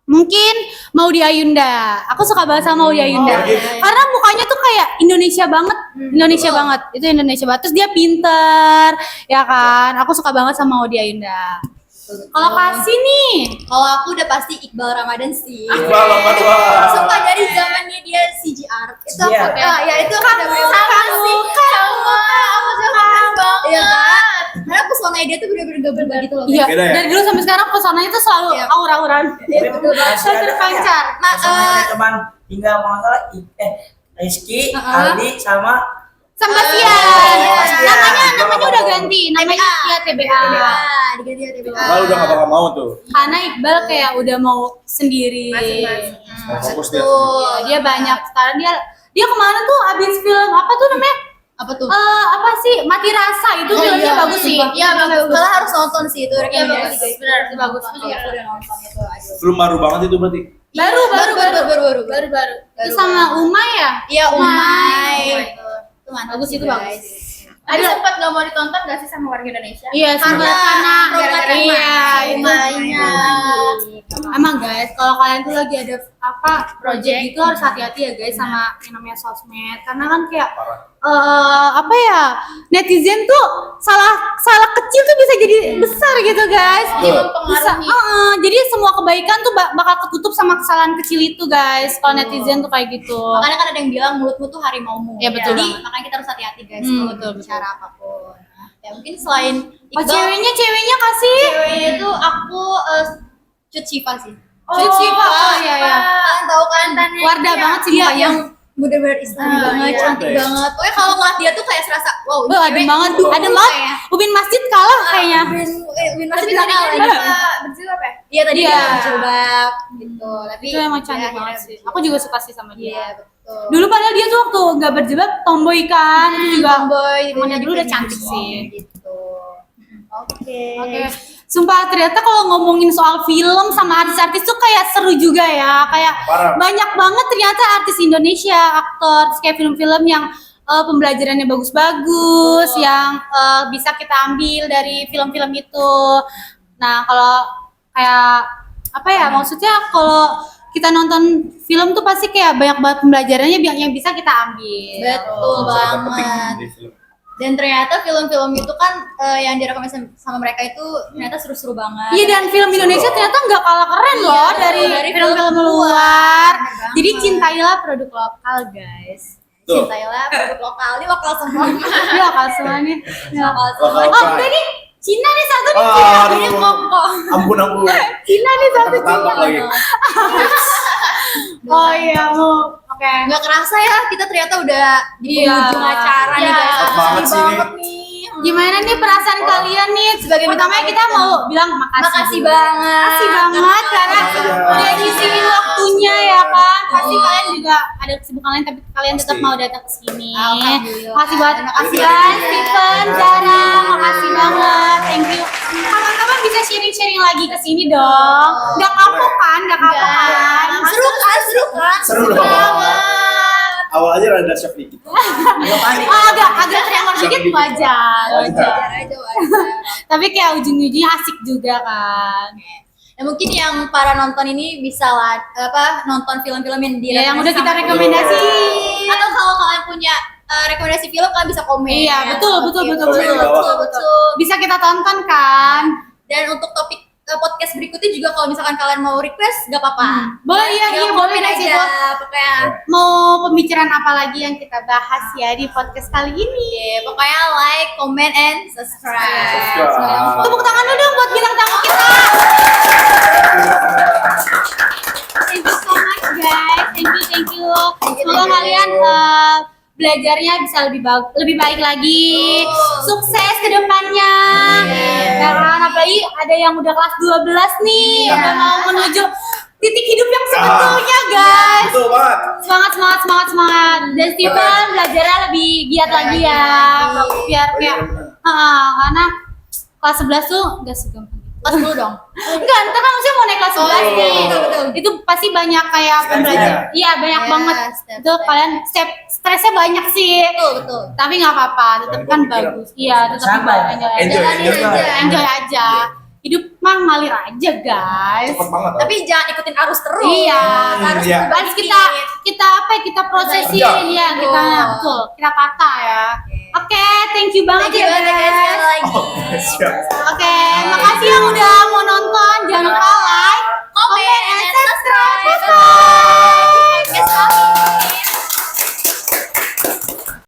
[SPEAKER 1] Mungkin Maudy Ayunda. Aku suka banget sama Maudy Ayunda.
[SPEAKER 3] Oh, iya.
[SPEAKER 1] Karena mukanya tuh kayak Indonesia banget. Indonesia banget. Itu Indonesia banget. Terus dia pinter, ya kan? Aku suka banget sama Maudy Ayunda. Kalau Kasih nih,
[SPEAKER 2] Kalau aku udah pasti Iqbal Ramadan sih.
[SPEAKER 3] Iqbal Ramadan.
[SPEAKER 2] Suka dari zamannya dia CGR. Itu
[SPEAKER 4] Iya.
[SPEAKER 2] aku ya itu aku udah bener
[SPEAKER 1] sama sih,
[SPEAKER 2] sama aku suka banget. Iya kan? Karena pesonanya dia tuh bener-bener gabel gitu loh.
[SPEAKER 1] iya,
[SPEAKER 3] Beda ya?
[SPEAKER 1] dari dulu sampai sekarang pesonanya tuh selalu
[SPEAKER 2] Iya.
[SPEAKER 1] aura-auran.
[SPEAKER 2] Iya, betul banget.
[SPEAKER 1] Selalu terpancar.
[SPEAKER 4] cuman tinggal kalau nggak salah Rizky,
[SPEAKER 2] Heeh.
[SPEAKER 4] Aldi sama
[SPEAKER 1] Sama Bastian.
[SPEAKER 2] Iya.
[SPEAKER 1] Namanya udah ganti. Namanya ya TBA.
[SPEAKER 2] Diganti TBA.
[SPEAKER 3] Iqbal udah gak bakal mau tuh.
[SPEAKER 1] Karena Iqbal kayak udah mau sendiri.
[SPEAKER 2] Masing-masing.
[SPEAKER 3] Mau fokus dia.
[SPEAKER 1] Iya, dia banyak sekarang dia kemana tuh abis film apa tuh namanya?
[SPEAKER 2] Apa tuh?
[SPEAKER 1] Apa sih? Mati Rasa itu
[SPEAKER 2] Oh,
[SPEAKER 1] filmnya
[SPEAKER 2] iya.
[SPEAKER 1] bagus sih.
[SPEAKER 2] Iya bagus. Kalian harus nonton sih itu.
[SPEAKER 5] Iya, bagus.
[SPEAKER 2] rekomendasi.
[SPEAKER 5] Benar,
[SPEAKER 1] itu bagus.
[SPEAKER 2] Aku juga udah nonton itu. Aduh.
[SPEAKER 3] Film baru banget itu berarti.
[SPEAKER 1] Baru.
[SPEAKER 2] Baru.
[SPEAKER 1] Itu sama Umay ya?
[SPEAKER 2] Iya, Umay.
[SPEAKER 5] Itu mantap
[SPEAKER 1] Bagus,
[SPEAKER 5] sih,
[SPEAKER 1] itu
[SPEAKER 5] guys.
[SPEAKER 1] bagus.
[SPEAKER 5] Tapi sempat nggak mau ditonton nggak sih sama warga Indonesia?
[SPEAKER 1] Iya,
[SPEAKER 2] Karena
[SPEAKER 1] gara-gara iya, itu.
[SPEAKER 2] Umay-nya.
[SPEAKER 1] Emang guys, kalau kalian tuh lagi ada project itu harus hati-hati ya guys sama yang namanya sosmed, karena kan kayak netizen tuh salah kecil tuh bisa jadi besar gitu guys.
[SPEAKER 5] Iya,
[SPEAKER 1] Bisa,
[SPEAKER 5] mempengaruhi.
[SPEAKER 1] jadi semua kebaikan tuh bakal ketutup sama kesalahan kecil itu guys. Kalau netizen tuh kayak gitu.
[SPEAKER 2] Makanya kan ada yang bilang mulutmu tuh harimaumu.
[SPEAKER 1] Iya, betul
[SPEAKER 2] Jadi
[SPEAKER 1] banget.
[SPEAKER 2] makanya kita harus hati-hati guys
[SPEAKER 1] Hmm,
[SPEAKER 2] kalau
[SPEAKER 1] betul,
[SPEAKER 2] bicara apapun. Ya mungkin selain
[SPEAKER 1] Oh,
[SPEAKER 2] Iqbal,
[SPEAKER 1] ceweknya kasih.
[SPEAKER 2] ceweknya itu aku Cut Shiva sih.
[SPEAKER 1] Cut Shiva, oh iya ya.
[SPEAKER 2] Kalian tahu kan?
[SPEAKER 1] Wardah banget sih
[SPEAKER 2] Iya,
[SPEAKER 1] mukanya.
[SPEAKER 2] yang bener-bener Islami banget,
[SPEAKER 3] iya.
[SPEAKER 2] cantik
[SPEAKER 3] Iya.
[SPEAKER 2] banget. Pokoknya kalau ngeliat dia tuh kayak serasa, wow, ini
[SPEAKER 1] Adem
[SPEAKER 2] cewek.
[SPEAKER 1] banget, adem banget. Ubin Masjid kalah kayaknya.
[SPEAKER 2] Win
[SPEAKER 5] Tapi
[SPEAKER 2] masih
[SPEAKER 5] tadi
[SPEAKER 2] kalah
[SPEAKER 5] kan
[SPEAKER 2] lagi.
[SPEAKER 5] berjilbab ya?
[SPEAKER 2] Iya tadi
[SPEAKER 1] Iya.
[SPEAKER 2] dia berjilbab gitu. Tapi
[SPEAKER 1] Itu emang
[SPEAKER 2] ya,
[SPEAKER 1] cantik
[SPEAKER 2] akhirnya
[SPEAKER 1] banget sih.
[SPEAKER 2] berjilbab.
[SPEAKER 1] Aku juga suka sih sama
[SPEAKER 2] Iya
[SPEAKER 1] dia.
[SPEAKER 2] betul.
[SPEAKER 1] Dulu padahal dia tuh waktu nggak berjilbab tomboy kan, itu juga
[SPEAKER 2] tomboy,
[SPEAKER 1] temennya
[SPEAKER 2] jadi
[SPEAKER 1] dulu udah
[SPEAKER 2] feminis
[SPEAKER 1] cantik sih.
[SPEAKER 2] Gitu. Oke.
[SPEAKER 1] Oke, sumpah ternyata kalau ngomongin soal film sama artis-artis tuh kayak seru juga ya, kayak
[SPEAKER 3] Parah.
[SPEAKER 1] banyak banget ternyata artis Indonesia, aktor, terus kayak film-film yang pembelajarannya bagus-bagus, yang bisa kita ambil dari film-film itu. Nah kalau kayak apa ya, maksudnya kalau kita nonton film tuh pasti kayak banyak banget pembelajarannya yang bisa kita ambil.
[SPEAKER 2] Betul
[SPEAKER 3] Saya penting
[SPEAKER 2] banget.
[SPEAKER 3] di film.
[SPEAKER 2] Dan ternyata film-film itu kan yang direkomendasi sama mereka itu ternyata seru-seru banget.
[SPEAKER 1] Iya, dan film Indonesia ternyata nggak kalah keren
[SPEAKER 2] Iya,
[SPEAKER 1] loh
[SPEAKER 2] betul.
[SPEAKER 1] dari
[SPEAKER 2] Dari
[SPEAKER 1] film-film
[SPEAKER 2] film
[SPEAKER 1] luar.
[SPEAKER 2] luar. Bener
[SPEAKER 1] Jadi
[SPEAKER 2] banget.
[SPEAKER 1] cintailah produk lokal guys.
[SPEAKER 3] Tuh.
[SPEAKER 2] Cintailah produk lokal. Ini lokal semua.
[SPEAKER 1] Ini lokal semua nih.
[SPEAKER 2] Lokal semua.
[SPEAKER 3] Lokal.
[SPEAKER 1] Oh, udah nih. Cina nih satu nih.
[SPEAKER 3] Aduh.
[SPEAKER 1] Ini kokoh.
[SPEAKER 3] Ampun.
[SPEAKER 1] Cina nih satu
[SPEAKER 3] Ketangkap
[SPEAKER 1] Cina.
[SPEAKER 3] lagi.
[SPEAKER 1] Oh iya, mau. Oke.
[SPEAKER 2] Nggak kerasa ya kita ternyata udah di
[SPEAKER 1] Iya.
[SPEAKER 2] penghujung acara nih
[SPEAKER 1] Iya.
[SPEAKER 2] guys.
[SPEAKER 3] Cepet
[SPEAKER 2] Sedih
[SPEAKER 3] banget sih
[SPEAKER 2] banget
[SPEAKER 3] ini.
[SPEAKER 2] nih.
[SPEAKER 1] Gimana nih perasaan kalian nih?
[SPEAKER 2] Sebagai
[SPEAKER 1] Pertamanya
[SPEAKER 2] bintang
[SPEAKER 1] kita
[SPEAKER 2] tamu.
[SPEAKER 1] mau bilang makasih.
[SPEAKER 2] Makasih
[SPEAKER 1] dulu.
[SPEAKER 2] banget.
[SPEAKER 1] Makasih banget karena
[SPEAKER 3] Makasih.
[SPEAKER 1] udah ngisiin waktunya ya kan. Pasti
[SPEAKER 2] Betul.
[SPEAKER 1] kalian juga ada kesibukan lain tapi kalian tetap
[SPEAKER 3] Pasti.
[SPEAKER 1] mau datang ke sini.
[SPEAKER 2] Alhamdulillah.
[SPEAKER 1] Makasih banget.
[SPEAKER 2] Makasih
[SPEAKER 1] Guys,
[SPEAKER 2] banget.
[SPEAKER 1] Stephen, Zara, makasih banget. Thank you. Kapan-kapan bisa sharing-sharing lagi ke sini dong. Gak kapok kan? Gak kapok kan?
[SPEAKER 2] Seru kan? Seru kan?
[SPEAKER 3] Seru dong. Awal aja rada shock dikit. Nggak panik.
[SPEAKER 1] Oh, agak tremor dikit wajar.
[SPEAKER 2] Wajar aja wajar.
[SPEAKER 1] Tapi kayak ujung-ujungnya asik juga kan.
[SPEAKER 2] Nah, mungkin yang para nonton ini bisa nonton film-film yang
[SPEAKER 1] Ya, yang udah kita
[SPEAKER 2] sama-
[SPEAKER 1] rekomendasi.
[SPEAKER 2] Atau kalau kalian punya rekomendasi film kalian bisa komen.
[SPEAKER 1] Iya, betul.
[SPEAKER 3] Komen di bawah.
[SPEAKER 2] betul.
[SPEAKER 1] Bisa kita tonton kan?
[SPEAKER 2] Dan untuk topik podcast berikutnya juga kalau misalkan kalian mau request gak apa-apa.
[SPEAKER 1] Boleh, iya,
[SPEAKER 2] Tinggal
[SPEAKER 1] boleh
[SPEAKER 2] komen
[SPEAKER 1] aja.
[SPEAKER 2] Pokoknya
[SPEAKER 1] Mau pembicaraan apa lagi yang kita bahas ya di podcast kali ini?
[SPEAKER 2] pokoknya like, comment, and subscribe.
[SPEAKER 3] Subscribe.
[SPEAKER 1] Tepuk tangan dulu dong buat bintang tamu kita. Thank you so much guys. Thank you. Semoga kalian belajarnya bisa lebih baik lagi. Sukses ke depannya. Ya kan, apalagi ada yang udah kelas 12 nih,
[SPEAKER 2] Iya.
[SPEAKER 1] udah mau menuju titik hidup yang sebetulnya guys.
[SPEAKER 3] Betul banget.
[SPEAKER 1] Semangat. Dan Steven belajarnya lebih giat lagi ya. Biar kayak karena kelas 11 tuh gak segampang gitu.
[SPEAKER 2] Kelas 10 dong.
[SPEAKER 1] Enggak, ntar kan maksudnya mau naik kelas 11
[SPEAKER 2] iya,
[SPEAKER 1] nih.
[SPEAKER 2] betul.
[SPEAKER 1] Itu pasti banyak kayak
[SPEAKER 3] Step-nya.
[SPEAKER 1] pembelajaran. Iya, banyak
[SPEAKER 2] Iya,
[SPEAKER 1] banget.
[SPEAKER 2] step-step.
[SPEAKER 1] Itu kalian stresnya banyak sih.
[SPEAKER 2] Betul.
[SPEAKER 1] Tapi nggak apa-apa, tetap
[SPEAKER 3] Jangan
[SPEAKER 1] kan
[SPEAKER 3] kepikiran.
[SPEAKER 1] bagus. Iya, tetap
[SPEAKER 4] Santai.
[SPEAKER 3] Enjoy.
[SPEAKER 1] enjoy aja. Hidup mah ngalir aja, guys.
[SPEAKER 3] Cepet banget.
[SPEAKER 2] Tapi jangan ikutin arus terus.
[SPEAKER 1] Iya.
[SPEAKER 2] Harus
[SPEAKER 3] Iya.
[SPEAKER 1] Harus kita apa ya, kita prosesin
[SPEAKER 3] Kerja.
[SPEAKER 1] ya, kita betul. Kita tata ya. Oke, thank you banget
[SPEAKER 2] Thank you
[SPEAKER 1] ya
[SPEAKER 2] banget guys sekali
[SPEAKER 1] guys.
[SPEAKER 2] lagi.
[SPEAKER 3] Oh, siap.
[SPEAKER 1] Oke, makasih yang udah mau nonton. Jangan lupa